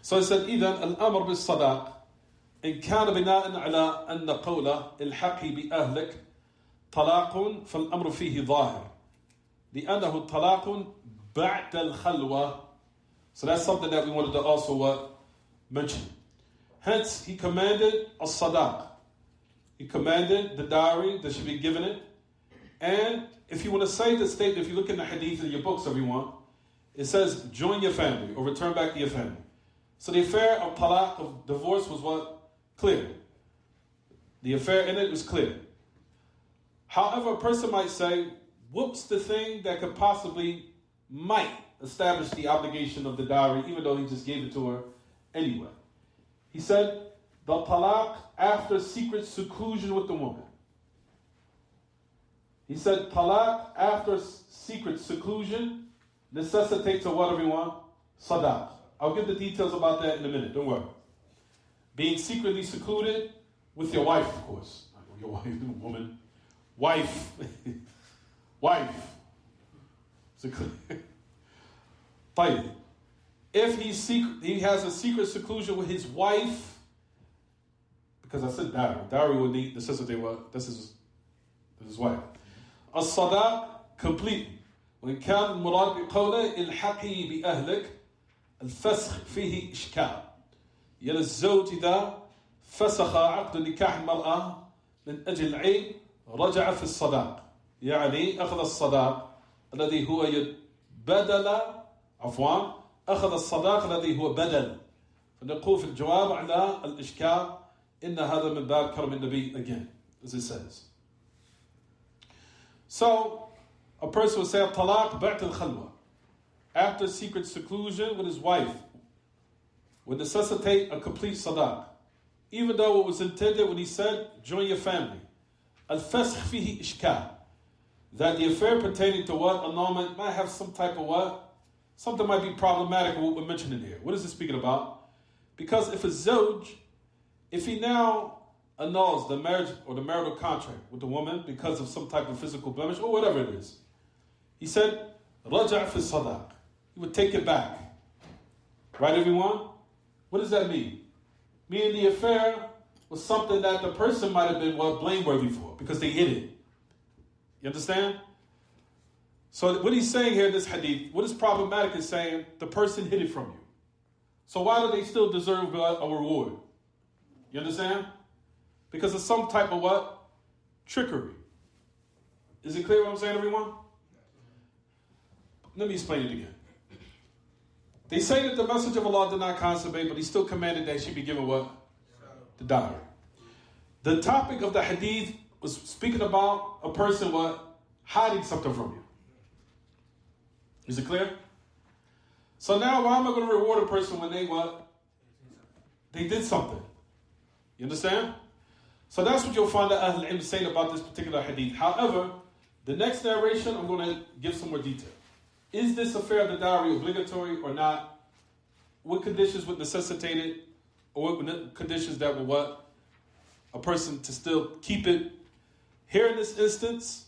So it said, إِذَنْ الْأَمْرُ بِالصَّدَاقِ إن كان بناء على أن قوله الحقي بأهلك طلاق فالأمر فيه ظاهر لأنه طلاق بعد الخلوة. So that's something that we wanted to also mention. Hence, he commanded a sadaq. He commanded the dowry that should be given it. And if you want to say the statement, if you look in the hadith in your books, everyone, it says, join your family or return back to your family. So the affair of talaq, of divorce, was what? Clear. The affair in it was clear. However, a person might say, what's the thing that could possibly might establish the obligation of the dowry, even though he just gave it to her anyway? He said, the talaq after secret seclusion with the woman. He said, talaq after secret seclusion necessitates a what, everyone? Sadaq. I'll give the details about that in a minute, don't worry. Being secretly secluded with your wife, of course. Your wife, woman. Wife. Wife. طيب. If he has a secret seclusion with his wife, because I said dowry. Dowry would necessitate what? This is his wife. الصداق completely. وإن كان المراد بقوله الحقي بأهلك الفسخ فيه إشكال. يلا الزوج إذا فسخ عقد نكاح المرأة من أجل العيب رجع في الصداق. يعني أخذ الصداق الذي هو أخذ الصداق الذي هو بدل. فنقول في الجواب على الإشكال إن هذا من باب كرم النبي again, as it says. So, a person would say talaq ba'd al-khalwa. After secret seclusion with his wife would necessitate a complete sadaq. Even though it was intended when he said, join your family. Al-fasakh fihi ishkal. That the affair pertaining to what? Annulment might have some type of what? Something might be problematic with what we're mentioning here. What is it speaking about? Because if a zawj, if he now annuls the marriage or the marital contract with the woman because of some type of physical blemish or whatever it is, he said, raja' fi sadaq. He would take it back. Right, everyone? What does that mean? Meaning the affair was something that the person might have been blameworthy for because they hid it. You understand? So what he's saying here in this hadith, what is problematic is saying the person hid it from you. So why do they still deserve a reward? You understand? Because of some type of what? Trickery. Is it clear what I'm saying, everyone? Let me explain it again. They say that the message of Allah did not consummate, but he still commanded that she be given what? The dowry. The topic of the hadith was speaking about a person what? Hiding something from you. Is it clear? So now why am I going to reward a person when they what? They did something. You understand? So that's what you'll find that Ahl al-Ilm saying about this particular hadith. However, the next narration, I'm going to give some more detail. Is this affair of the dowry obligatory or not? What conditions would necessitate it? Or what conditions that would what? A person to still keep it. Here in this instance,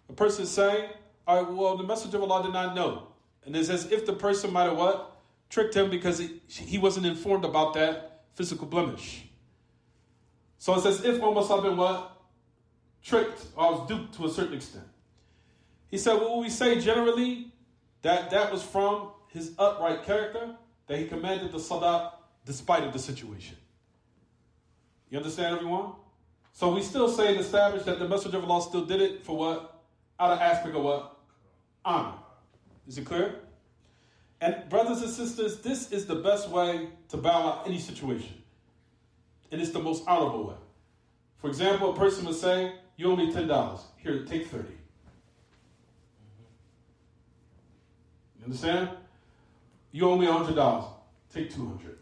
a person is saying, all right, well, the Messenger of Allah did not know. And it's as if the person might have what? Tricked him because he wasn't informed about that physical blemish. So it's as if almost I've been what? Tricked, or I was duped to a certain extent. He said, well, we say generally that was from his upright character, that he commanded the sadaq despite of the situation. You understand, everyone? So we still say and establish that the Messenger of Allah still did it for what? Out of aspect of what? Honor. Is it clear? And brothers and sisters, this is the best way to bow out any situation. And it's the most honorable way. For example, a person would say, you owe me $10. Here, take 30. You understand? You owe me $100. Take 200.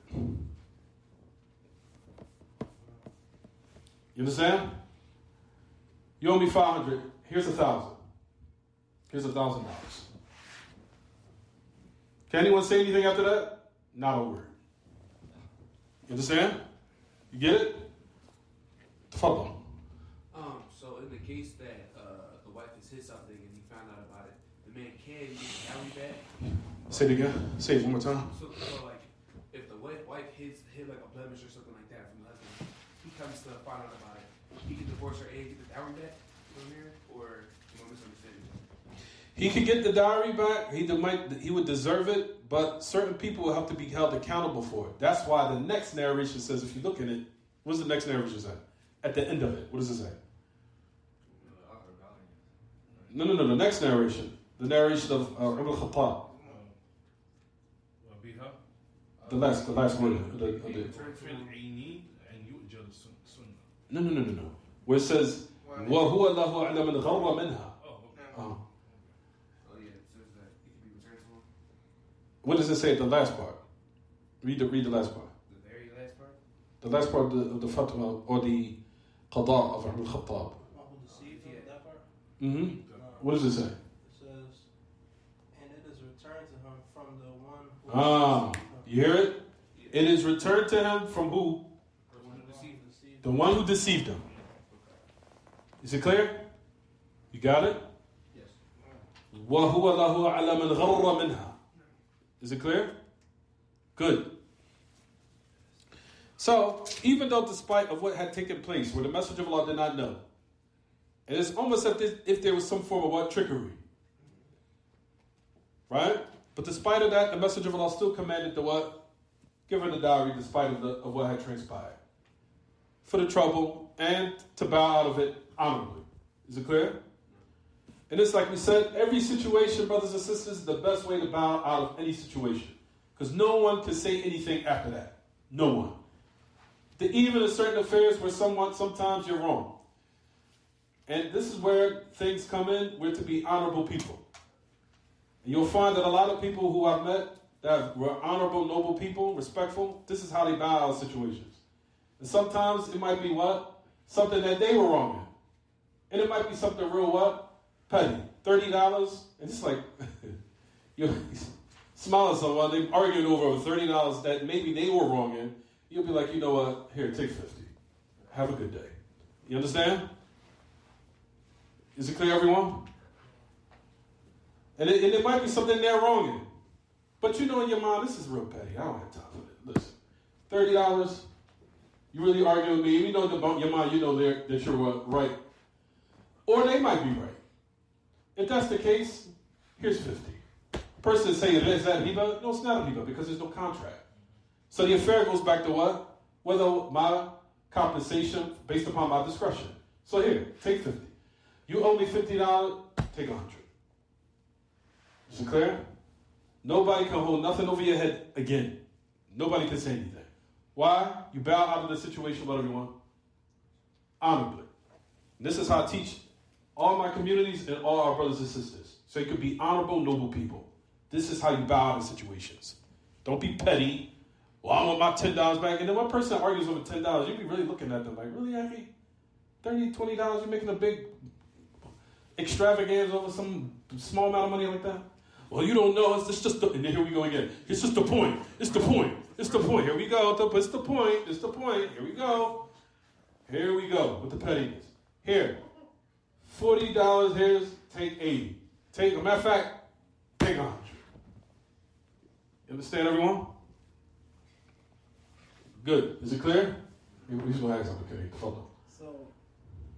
You understand? You owe me 500. Here's 1,000. Here's $1,000. Can anyone say anything after that? Not a word. You understand? You get it? Tafadhal. So in the case that the wife has hid something and he found out about it, the man can get the dowry back. Say it again. Say it one more time. So like, if the wife hid like a blemish or something like that from the husband, he comes to find out about it. He can divorce her and get the dowry back from here, or you want misunderstanding? He could get the dowry back. He would deserve it, but certain people will have to be held accountable for it. That's why the next narration says, if you look at it, what does the next narration say? At the end of it, what does it say? No. The next narration. The narration of Ibn al-Khattab. The last word. No. Where it says, وَهُوَ اللَّهُ أَعْلَمَ الْغَرَّ مِنْهَا. Oh yeah, it says that it can be returned to him. What does it say at the last part? Read the last part. The very last part? The last part of the fatwa or the qada of Ibn al-Khattab. That part? Mm-hmm. What does it say? It says, and it is returned to him from the one who... You hear it? It is returned to him from who? The one who deceived us. The one who deceived him. Is it clear? You got it? Yes. وَهُوَ لَهُ عَلَى مَنْ غَرَّ مِنْهَا. Is it clear? Good. So, even though despite of what had taken place, where the Messenger of Allah did not know, and it's almost as if there was some form of what? Trickery. Right? But despite of that, the Messenger of Allah still commanded the what? Give her the dowry despite of what had transpired. For the trouble, and to bow out of it honorably. Is it clear? And it's like we said, every situation, brothers and sisters, is the best way to bow out of any situation. Because no one can say anything after that. No one. Even in certain affairs where sometimes you're wrong. And this is where things come in. We're to be honorable people. And you'll find that a lot of people who I've met that were honorable, noble people, respectful, this is how they bow out of situations. And sometimes it might be what? Something that they were wrong in. And it might be something real what? Petty. $30. And it's like, you smile at someone, they're arguing over $30 that maybe they were wrong in. You'll be like, you know what? Here, take 50. Have a good day. You understand? Is it clear, everyone? And it might be something they're wrong in. But you know in your mind, this is real petty. I don't have time for it. Listen, $30, you really arguing with me. You know about your mind, you know that you're right. Or they might be right. If that's the case, here's 50. Person is saying, is that hiba? No, it's not a hiba because there's no contract. So the affair goes back to what? Whether my compensation based upon my discretion. So here, take 50. You owe me $50, take 100. Is it clear? Nobody can hold nothing over your head again. Nobody can say anything. Why? You bow out of the situation, what everyone? Honorably. And this is how I teach all my communities and all our brothers and sisters. So you could be honorable, noble people. This is how you bow out of situations. Don't be petty. Well, I want my $10 back. And then one person argues over $10, you'd be really looking at them like, really, Abby? $30, $20, you're making a big extravagance over some small amount of money like that? Well, you don't know. It's just and then here we go again. It's just the point. It's the point. It's the point. Here we go. It's the point. It's the point. Here we go. Here we go with the pettiness. Here. $40. Here's take 80. Take, a matter of fact, take 100. You understand, everyone? Good. Is it clear? We're going to ask something. Okay, hold on. So,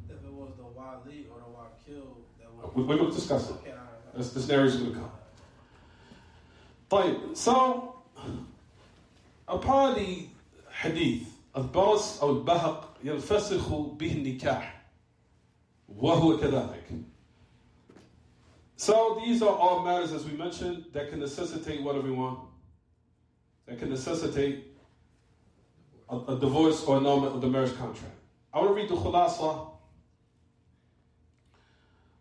if it was the wali or the wakil, that We're going to discuss it. Okay, all right. This narrative is going to come. طيب, so upon the hadith البرص أو البهق ينفسخ به النكاح وهو كذلك. So these are all matters, as we mentioned, that can necessitate what everyone? That can necessitate a divorce or annulment of the marriage contract. I want to read the khulasa.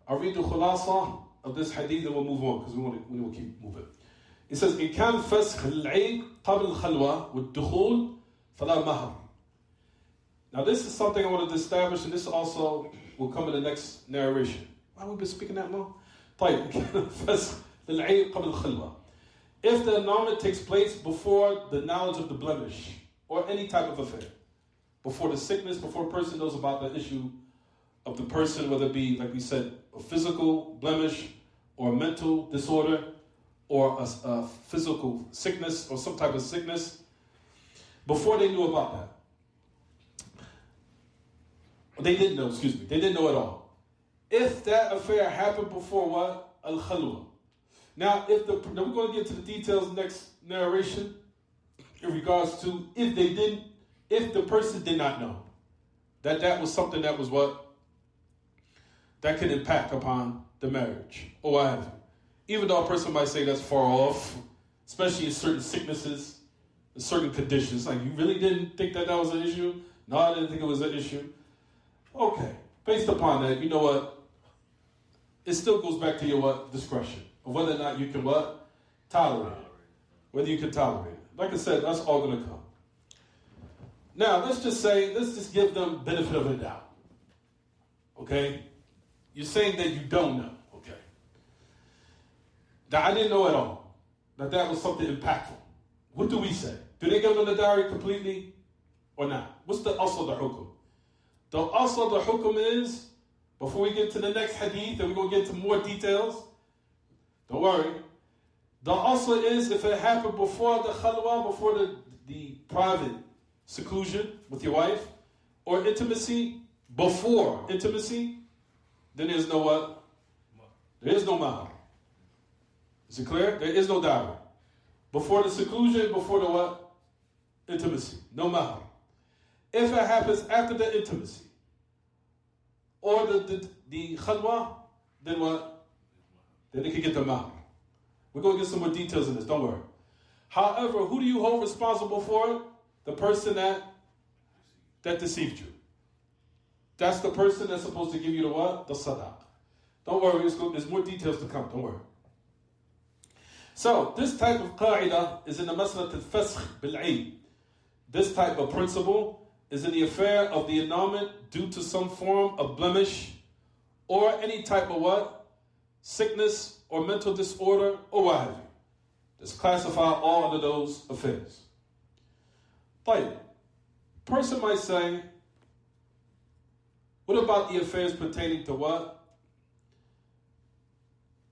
I'll read the khulasa of this hadith and we'll move on because we will keep moving. It says, إن كان فسخ العيب قبل الخلوة والدخول فلا مهر. Now this is something I wanted to establish, and this also will come in the next narration. Why have we been speaking that long? طيب, فسخ العيب قبل الخلوة. If the annulment takes place before the knowledge of the blemish or any type of affair, before the sickness, before a person knows about the issue of the person, whether it be, like we said, a physical blemish or a mental disorder or a physical sickness or some type of sickness, before they knew about that. They didn't know, They didn't know at all. If that affair happened before what? Al-Khalwa. Now, we're going to get to the details next narration in regards to if the person did not know that was something that was what? That could impact upon the marriage or what have you. Even though a person might say that's far off, especially in certain sicknesses, in certain conditions. Like, you really didn't think that was an issue? No, I didn't think it was an issue. Okay. Based upon that, you know what? It still goes back to your what? Discretion. Of whether or not you can what? Tolerate it. Whether you can tolerate it. Like I said, that's all going to come. Now, let's just give them benefit of the doubt. Okay? You're saying that you don't know. Okay. Now, I didn't know at all that was something impactful. What do we say? Do they give them the dowry completely or not? What's the asl the hukum? The asl the hukum is, before we get to the next hadith, and we're going to get to more details, don't worry. The asl is if it happened before the khalwa, before the private seclusion with your wife, or intimacy, before intimacy, then there's no what? There is no mahar. Is it clear? There is no dowry. Before the seclusion, before the what? Intimacy. No mahar. If it happens after the intimacy, or the khalwa, then what? Then they can get the mahar. We're going to get some more details in this, don't worry. However, who do you hold responsible for it? The person that deceived you. That's the person that's supposed to give you the what? The sadaq. Don't worry, there's more details to come, don't worry. So, this type of qa'idah is in the mas'alat al-fasakh bil-'ayn. This type of principle is in the affair of the annulment due to some form of blemish or any type of what? Sickness or mental disorder or what have you. Just classify all under those affairs. But person might say, what about the affairs pertaining to what?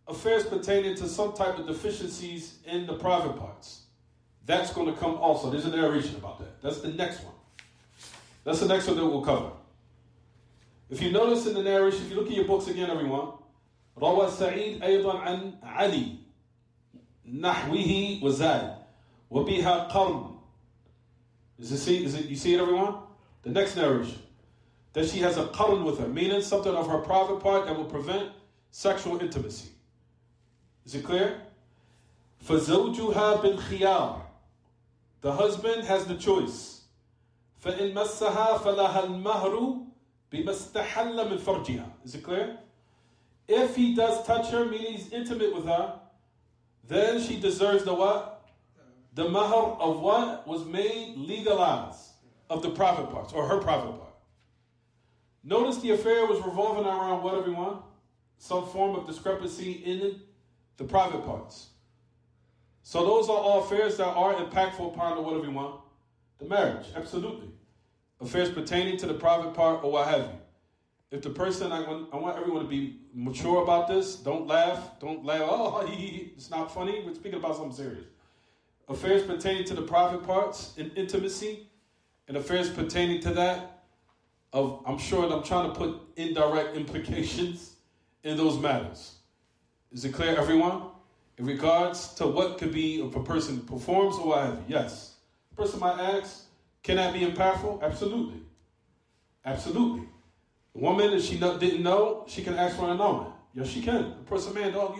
Affairs pertaining to some type of deficiencies in the private parts. That's going to come also. There's a narration about that. That's the next one. That's the next one that we'll cover. If you notice in the narration, if you look at your books again, everyone, روى سعيد أيضا عن علي نحوه وزاد وبها قرن. You see it, everyone? The next narration. That she has a qarn with her, meaning something of her private part that will prevent sexual intimacy. Is it clear? فَزَوْجُهَا بِالْخِيَارِ. The husband has the choice. فَإِن مَسَّهَا فَلَهَا الْمَهْرُ بِمَا اسْتَحَلَّ مِنْ فَرْجِهَا. Is it clear? If he does touch her, meaning he's intimate with her, then she deserves the what? The mahr of what was made legalized of the private parts, or her private part. Notice the affair was revolving around what, everyone? Some form of discrepancy in the private parts. So those are all affairs that are impactful upon the what, everyone? The marriage, absolutely. Affairs pertaining to the private part or what have you. If the person, I want everyone to be mature about this. Don't laugh. Oh, it's not funny. We're speaking about something serious. Affairs pertaining to the private parts and intimacy, and affairs pertaining to that, I'm sure that I'm trying to put indirect implications in those matters. Is it clear, everyone? In regards to what could be if a person performs or what have you. Yes. The person might ask, can that be impactful? Absolutely. Absolutely. The woman, if she didn't know, she can ask for an annulment. Yes, she can. The person, man, dog,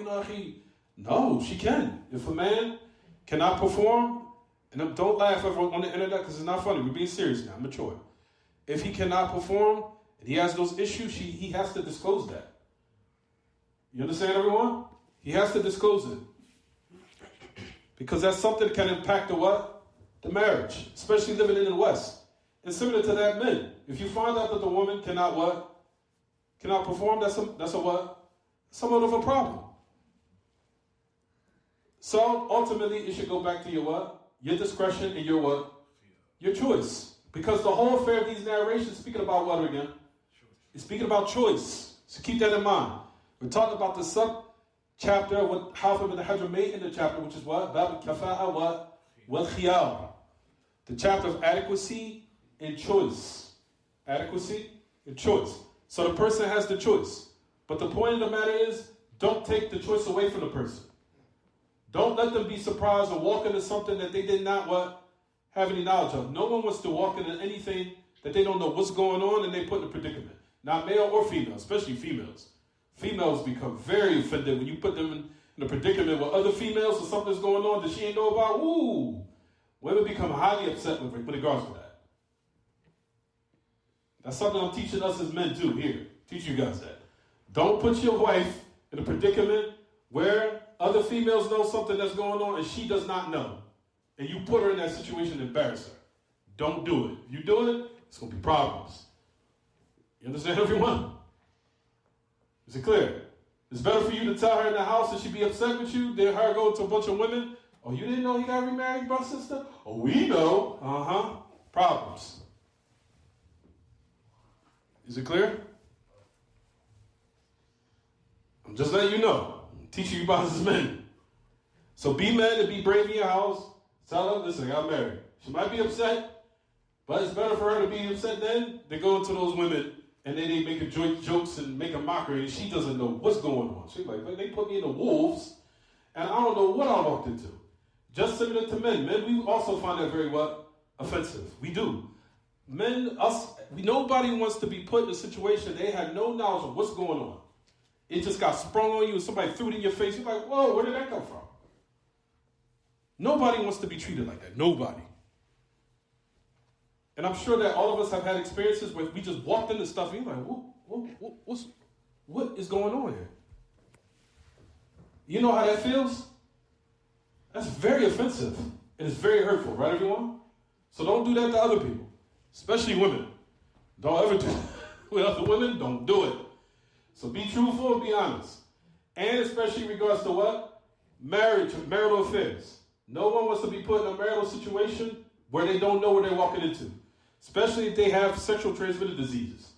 no, she can. If a man cannot perform, and don't laugh on the internet because it's not funny. We're being serious now, mature. If he cannot perform and he has those issues, he has to disclose that. You understand, everyone? He has to disclose it. Because that's something that can impact the what? The marriage. Especially living in the West. And similar to that, men. If you find out that the woman cannot what? Cannot perform, that's a what? Somewhat of a problem. So, ultimately, it should go back to your what? Your discretion and your what? Your choice. Because the whole affair of these narrations speaking about what again? It's speaking about choice. So keep that in mind. We're talking about the sub-chapter, what Hafid ibn Hajar made in the chapter, which is what? Bab al-kafa'a what? Wal-khiyar. The chapter of adequacy and choice. Adequacy and choice. So the person has the choice. But the point of the matter is, don't take the choice away from the person. Don't let them be surprised or walk into something that they did not what? Have any knowledge of. No one wants to walk into anything that they don't know what's going on and they put in a predicament. Not male or female, especially females. Females become very offended when you put them in a predicament with other females or something's going on that she ain't know about. Ooh. Women become highly upset with regards to that. That's something I'm teaching us as men too here. Teach you guys that. Don't put your wife in a predicament where other females know something that's going on and she does not know. And you put her in that situation and embarrass her. Don't do it. If you do it, it's going to be problems. You understand, everyone? Is it clear? It's better for you to tell her in the house that she be upset with you than her go to a bunch of women Oh, you didn't know he got remarried, brother, sister? Oh, we know. Uh-huh. Problems. Is it clear? I'm just letting you know. I'm teaching you about his men. So be men and be brave in your house. Tell her, listen, I got married. She might be upset, but it's better for her to be upset then than go into those women and then they make a jokes and make a mockery and she doesn't know what's going on. She's like, they put me in the wolves and I don't know what I walked into. Just similar to men. Men, we also find that very what? Offensive. We do. Men, nobody wants to be put in a situation they had no knowledge of what's going on. It just got sprung on you and somebody threw it in your face. You're like, whoa, where did that come from? Nobody wants to be treated like that. Nobody. And I'm sure that all of us have had experiences where we just walked into stuff and you're like, what is going on here? You know how that feels? That's very offensive. And it's very hurtful, right, everyone? So don't do that to other people, especially women. Don't ever do that with other women. Don't do it. So be truthful and be honest. And especially in regards to what? Marriage, marital affairs. No one wants to be put in a marital situation where they don't know what they're walking into. Especially if they have sexual transmitted diseases.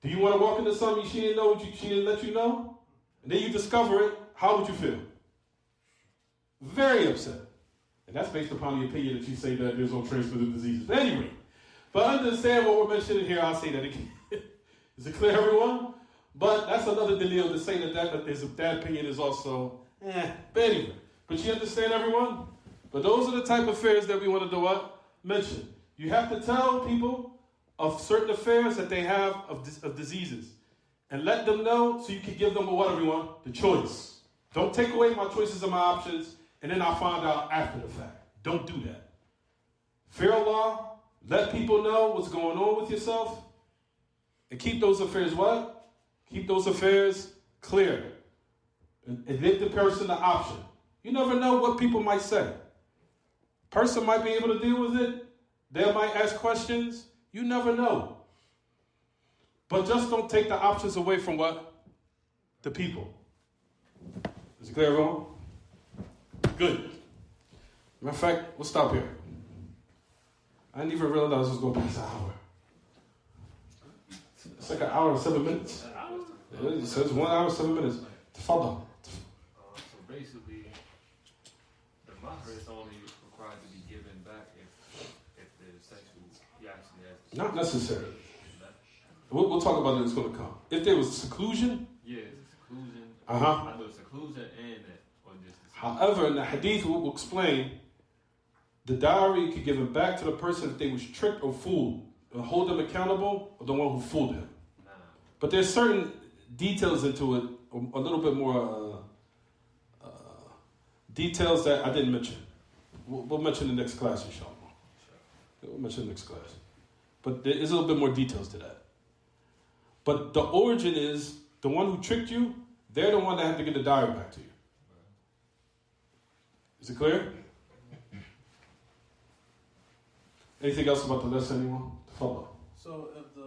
Do you want to walk into something she didn't know, she didn't let you know? And then you discover it, how would you feel? Very upset. And that's based upon the opinion that you say that there's no transmitted diseases. But anyway, but understand what we're mentioning here, I'll say that again. Is it clear, everyone? But that's another deal to say that opinion is also, but anyway. But you understand, everyone? But those are the type of affairs that we want to do what? Mention. You have to tell people of certain affairs that they have of diseases. And let them know so you can give them what, everyone? The choice. Don't take away my choices and my options and then I'll find out after the fact. Don't do that. Fear Allah. Let people know what's going on with yourself. And keep those affairs what? Keep those affairs clear. And give the person the option. You never know what people might say. Person might be able to deal with it. They might ask questions. You never know. But just don't take the options away from what? The people. Is it clear, everyone? Good. Matter of fact, we'll stop here. I didn't even realize it was going past an hour. It's like an hour and 7 minutes. It says 1 hour and 7 minutes. Tafadal. So basically, the mahar is only required to be given back if the sexual he actually has. Not necessarily. We'll talk about it. It's going to come. If there was seclusion. Yeah, it's seclusion. Uh-huh. I know seclusion and that. Or just However, in the hadith, we'll explain the dowry could give it back to the person if they was tricked or fooled. And hold them accountable or the one who fooled him. Nah. But there's certain details into it, a little bit more details that I didn't mention. We'll mention in the next class, inshallah. We'll mention in the next class. But there is a little bit more details to that. But the origin is the one who tricked you, they're the one that have to get the dowry back to you. Is it clear? Anything else about the lesson, anyone? Follow. So if it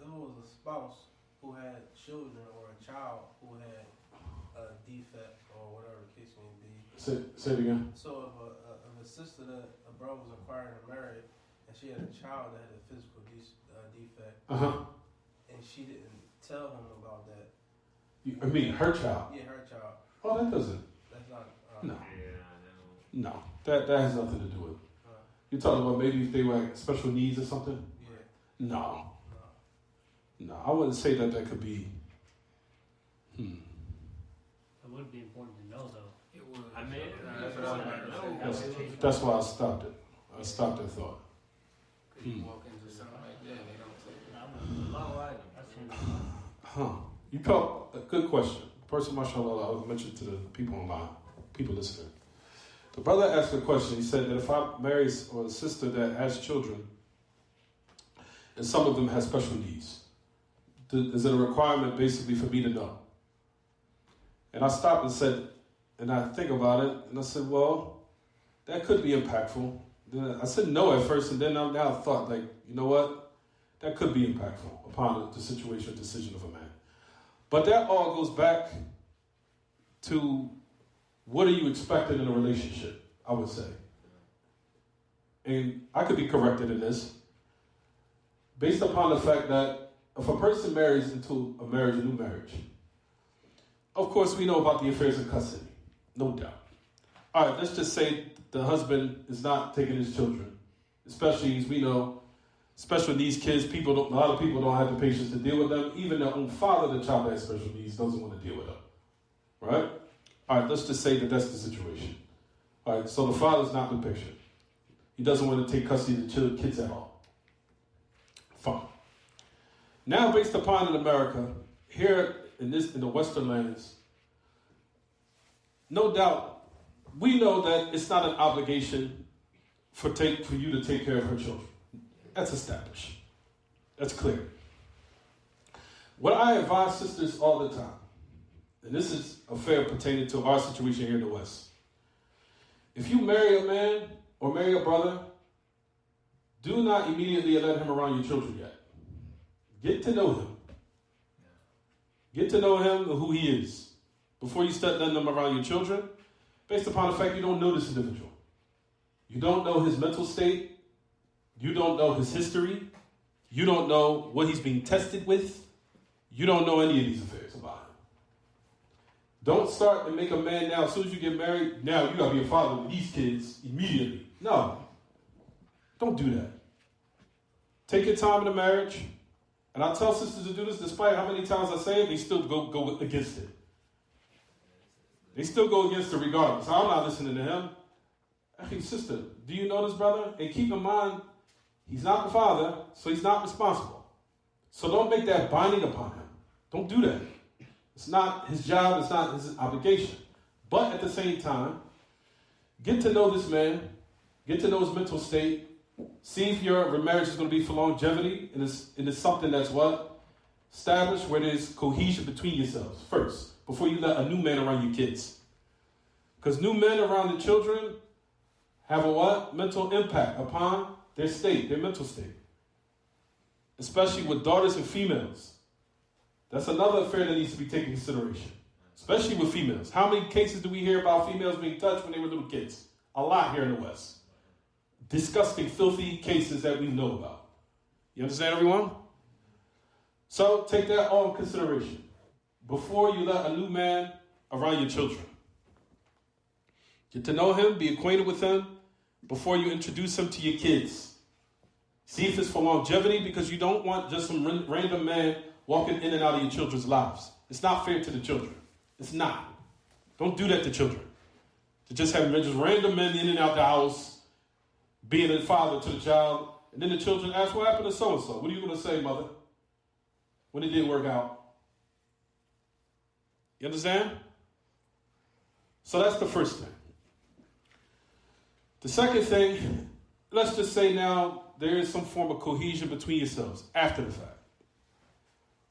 was a spouse who had children or a child who had a defect or whatever the case may be. Say it again. So if a sister that a brother was acquiring and married, and she had a child that had a physical defect, and she didn't tell him about that. I mean, her child. Yeah, her child. Oh, that doesn't. That's not. No. Yeah, No, that has nothing to do with it. You're talking about maybe if they were special needs or something? Yeah. No, I wouldn't say that could be. It would be important to know, though. It would. I mean, That's why I stopped it. I stopped that thought. You walk into something like that, they don't take it. You caught a good question. Person, mashallah, I would mention to the people online, people listening. The brother asked a question. He said that if I marry or a sister that has children, and some of them have special needs, is it a requirement basically for me to know? And I stopped and said, and I think about it, and I said, well, that could be impactful. Then I said no at first, and then I now thought, like, you know what? That could be impactful upon the situation or decision of a man. But that all goes back to what are you expecting in a relationship, I would say. And I could be corrected in this, based upon the fact that if a person marries into a new marriage, of course we know about the affairs of custody, no doubt. All right, let's just say the husband is not taking his children, especially as we know, special needs kids, a lot of people don't have the patience to deal with them. Even their own father, the child that has special needs, doesn't want to deal with them, right? All right, let's just say that that's the situation. All right, so the father's not in the picture. He doesn't want to take custody of the kids at all. Fine. Now, based upon in America, here in the Western lands, no doubt, we know that it's not an obligation for you to take care of her children. That's established. That's clear. What I advise sisters all the time, and this is affair pertaining to our situation here in the West. If you marry a man or marry a brother, do not immediately let him around your children yet. Get to know him. Get to know him and who he is before you start letting him around your children, based upon the fact you don't know this individual. You don't know his mental state. You don't know his history. You don't know what he's being tested with. You don't know any of these affairs about him. Don't start and make a man now, as soon as you get married, now you got to be a father with these kids immediately. No. Don't do that. Take your time in the marriage. And I tell sisters to do this, despite how many times I say it, they still go against it. They still go against it regardless. I'm not listening to him. Hey, sister, do you know this brother? And keep in mind, he's not the father, so he's not responsible. So don't make that binding upon him. Don't do that. It's not his job. It's not his obligation. But at the same time, get to know this man. Get to know his mental state. See if your marriage is going to be for longevity. And it's something that's what? Established where there's cohesion between yourselves first, before you let a new man around your kids. Because new men around the children have a what? Mental impact upon their state, their mental state. Especially with daughters and females. That's another affair that needs to be taken into consideration. Especially with females. How many cases do we hear about females being touched when they were little kids? A lot here in the West. Disgusting, filthy cases that we know about. You understand, everyone? So take that all in consideration before you let a new man around your children. Get to know him, be acquainted with him before you introduce him to your kids. See if it's for longevity, because you don't want just some random man walking in and out of your children's lives. It's not fair to the children. It's not. Don't do that to children. To just have just random men in and out the house, being a father to the child, and then the children ask, what happened to so-and-so? What are you going to say, mother, when it didn't work out? You understand? So that's the first thing. The second thing, let's just say now there is some form of cohesion between yourselves after the fact.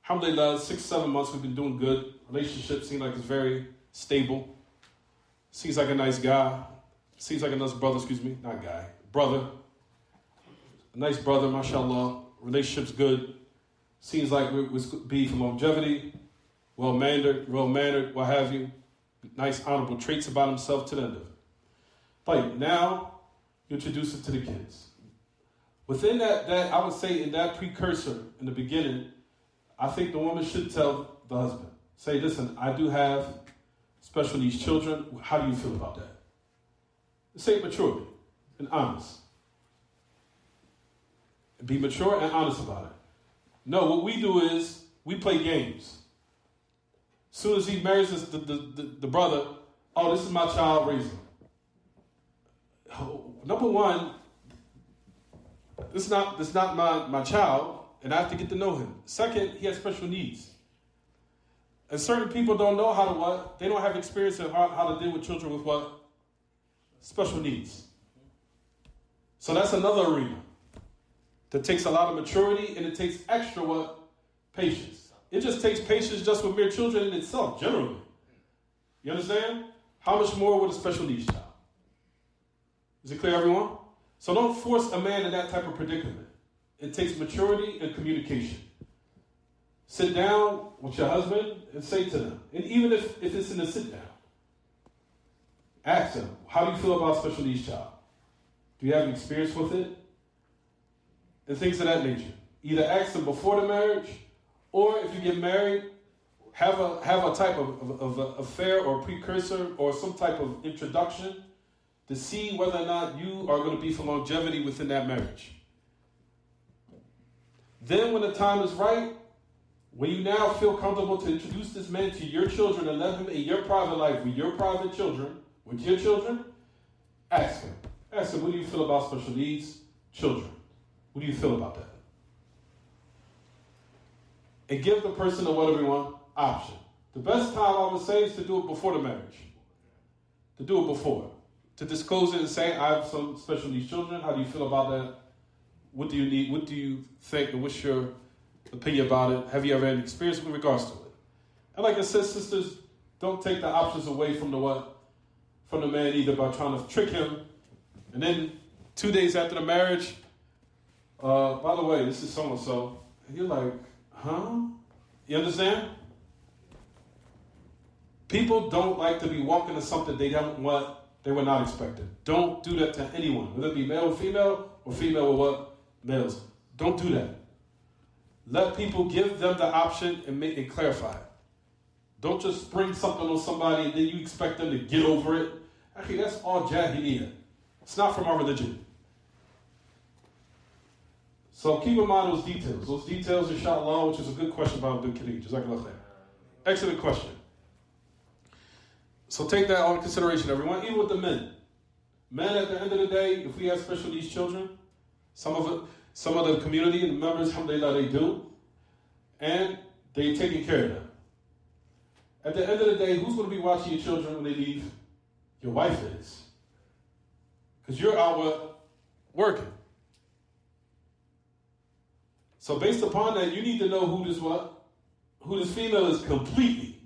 Alhamdulillah, 6-7 months we've been doing good. Relationship seems like it's very stable. Seems like a nice guy. Seems like a nice brother, not guy. Brother. A nice brother, mashallah. Relationship's good. Seems like we're be for longevity. Well-mannered, what have you. Nice, honorable traits about himself to the end of it. But now, you introduce it to the kids. Within that, I would say in that precursor, in the beginning, I think the woman should tell the husband, say, listen, I do have special needs children. How do you feel about that? Say it maturely and honest. Be mature and honest about it. No, what we do is we play games. As soon as he marries the brother, oh, this is my child raising. Number one, this is not my child, and I have to get to know him. Second, he has special needs. And certain people don't know how to what? They don't have experience in how to deal with children with what? Special needs. So that's another arena that takes a lot of maturity, and it takes extra what? Patience. It just takes patience just with mere children in itself, generally. You understand? How much more with a special needs child? Is it clear, everyone? So don't force a man in that type of predicament. It takes maturity and communication. Sit down with your husband and say to them, and even if it's in a sit down, Ask them, how do you feel about special needs child? Do you have experience with it? And things of that nature. Either ask them before the marriage, or if you get married, have a type of affair or precursor or some type of introduction to see whether or not you are going to be for longevity within that marriage. Then when the time is right, when you now feel comfortable to introduce this man to your children and let him in your private life with your private children, with your children, ask him. Ask him, what do you feel about special needs children? What do you feel about that? And give the person the what everyone option. The best time I would say is to do it before the marriage. To do it before. To disclose it and say, I have some special needs children. How do you feel about that? What do you need? What do you think? And what's your opinion about it? Have you ever had any experience with regards to it? And like I said, sisters, don't take the options away from the what? From the man either by trying to trick him. And then 2 days after the marriage, by the way, this is so-and-so. And you're like, huh? You understand? People don't like to be walking to something they were not expecting. Don't do that to anyone, whether it be male or female with what? Males. Don't do that. Let people give them the option and make it clarify. Don't just spring something on somebody and then you expect them to get over it. Actually, that's all jahiliyyah. It's not from our religion. So keep in mind those details. Those details, inshallah, which is a good question about Abdul Kareem. Jazakallah khair. Excellent question. So take that all in consideration, everyone. Even with the men. Men, at the end of the day, if we have special needs children, some of the community and the members, alhamdulillah, they do. And they're taking care of them. At the end of the day, who's going to be watching your children when they leave? Your wife is. Because you're out working. So based upon that, you need to know who this female is completely.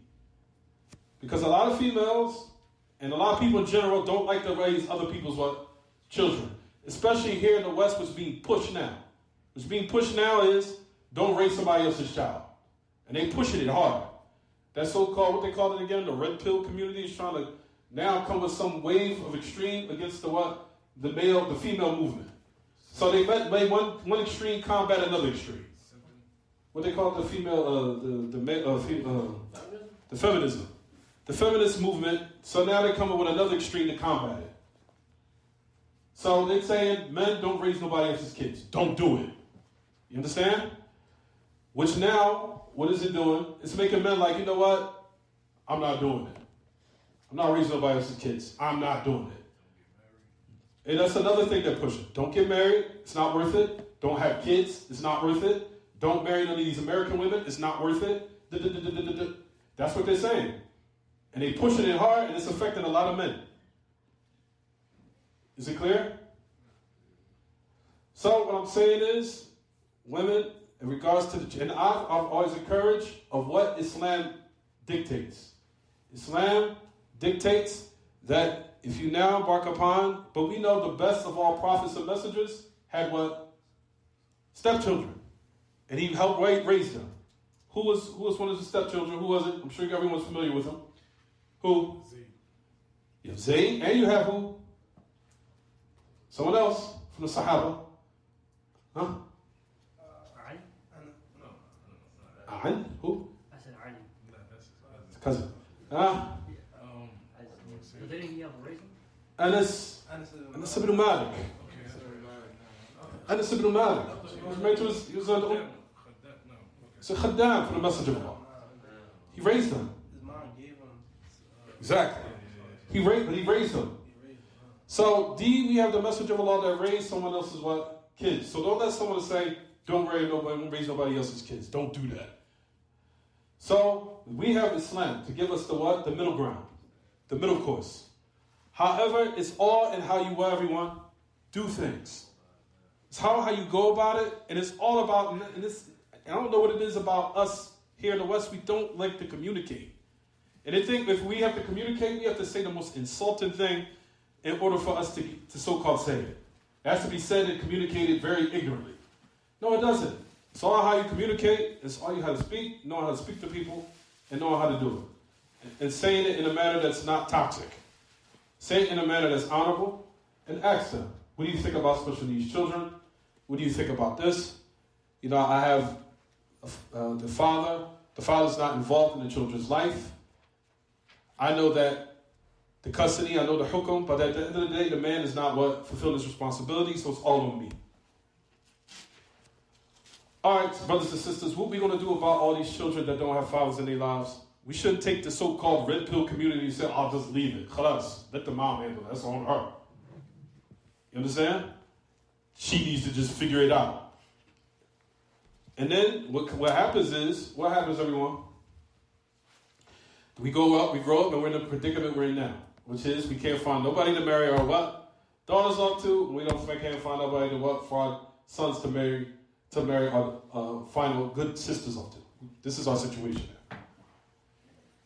Because a lot of females and a lot of people in general don't like to raise other people's children. Especially here in the West, what's being pushed now. What's being pushed now is don't raise somebody else's child. And they pushing it hard. That so-called, what they call it again, the red pill community is trying to now come with some wave of extreme against the female movement. So they made one extreme combat another extreme. What they call it, the feminism. The feminist movement, so now they're coming with another extreme to combat it. So they're saying men don't raise nobody else's kids. Don't do it. You understand? Which now, what is it doing? It's making men like, you know what? I'm not doing it. I'm not raising nobody else's kids. I'm not doing it. And that's another thing they're pushing. Don't get married. It's not worth it. Don't have kids. It's not worth it. Don't marry none of these American women. It's not worth it. That's what they're saying. And they're pushing it hard, and it's affecting a lot of men. Is it clear? So what I'm saying is, women, in regards to and I've always encouraged of what Islam dictates. Islam dictates that if you now embark upon, but we know the best of all prophets and messengers had what? Stepchildren. And he helped raise them. Who was one of the stepchildren? Who was it? I'm sure everyone's familiar with him. Who? Zayd. You have Zayd, and you have who? Someone else from the Sahaba. Huh? Ali? Ali? Who? I said Ali. No, that's his Cousin. So they didn't have a reason? Anas ibn Malik. Okay. Anas ibn Malik. He was a khaddam for the Messenger of Allah. He raised him. His mom gave him. Exactly. He raised him. So, we have the Messenger of Allah that raised someone else's kids. So don't let someone say, don't raise nobody else's kids. Don't do that. So we have Islam to give us the middle ground, the middle course. However, it's all in how you everyone do things. It's how you go about it, and it's all about. And I don't know what it is about us here in the West. We don't like to communicate, and I think if we have to communicate, we have to say the most insulting thing in order for us to so-called say it. It has to be said and communicated very ignorantly. No, it doesn't. It's all how you communicate. It's all you how to speak, know how to speak to people, and know how to do it. And saying it in a manner that's not toxic. Say it in a manner that's honorable, and ask them, what do you think about special needs children? What do you think about this? You know, I have the father. The father's not involved in the children's life. I know that the custody, I know the hukum, but at the end of the day, the man is not what fulfilling his responsibility, so it's all on me. All right, brothers and sisters, what are we going to do about all these children that don't have fathers in their lives? We shouldn't take the so-called red pill community and say, I'll just leave it. Khalas, let the mom handle it. That's on her. You understand? She needs to just figure it out. And then what happens, everyone? We grow up, and we're in the predicament we're in now, which is we can't find nobody to marry our what? Daughters off to, and we can't find nobody to what? For our sons to marry our final good sisters off to. This is our situation now.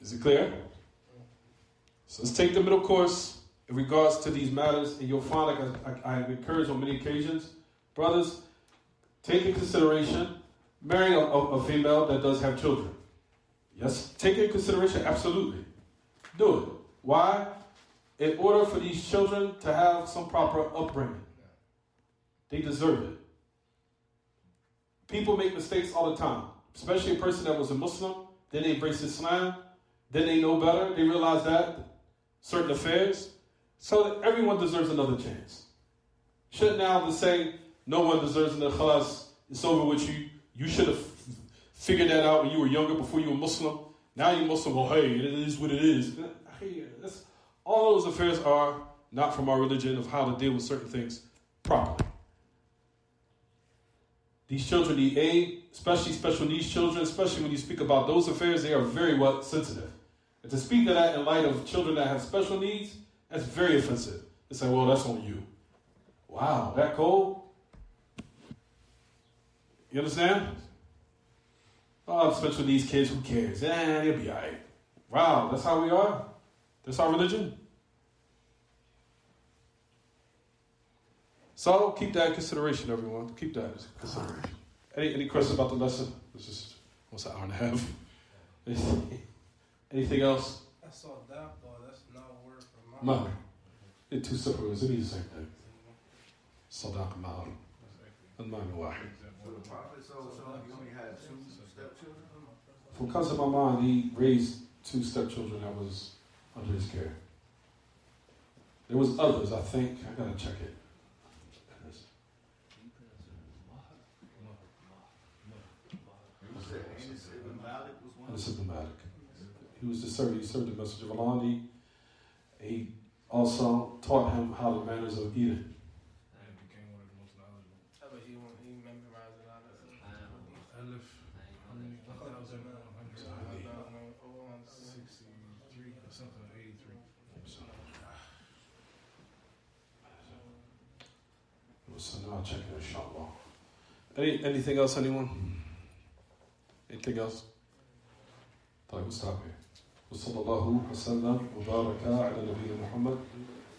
Is it clear? So let's take the middle course in regards to these matters, and you'll find, like I encourage on many occasions, brothers, take in consideration, marry a female that does have children. Yes, take in consideration, absolutely. Do it. Why? In order for these children to have some proper upbringing. They deserve it. People make mistakes all the time, especially a person that was a Muslim, then they embrace Islam, then they know better, they realize that certain affairs, so that everyone deserves another chance. Shouldn't now say, no one deserves another khalas, it's over with you. You should have figured that out when you were younger, before you were Muslim. Now you're Muslim, well, hey, it is what it is. All those affairs are not from our religion of how to deal with certain things properly. These children need aid, especially special needs children, especially when you speak about those affairs, they are very sensitive. And to speak of that in light of children that have special needs, that's very offensive. They say, well, that's on you. Wow, that cold? You understand? Oh, special needs kids, who cares? They'll be all right. Wow, that's how we are? That's our religion? So keep that in consideration, everyone. Keep that in consideration. Any questions about the lesson? This is almost an hour and a half. Anything else? I saw that, though. That's not a word for Ma'am. They're two separate words. It means the same thing. Sadaq ma'am. And ma'am wahid. So the Prophet, so he only had two stepchildren? From Cousin Maman, he raised two stepchildren that was under his care. There was others, I think. I gotta check it. Anas ibn Malik. He was he served the message of Allah. He also taught him how the manners of eating. And became one of the most knowledgeable. How about he memorized a lot of Alif, how many? 1,163 or something, 83. So now I'll check it, inshallah. Anything else, anyone? Anything else? طيب, we'll stop here. وصلى الله وسلم وبارك على نبينا محمد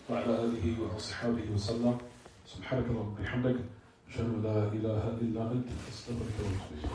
وعلى آله وأصحابه وسلم. سبحانك اللهم وبحمدك أشهد أن لا إله إلا أنت أستغفرك وأتوب إليك.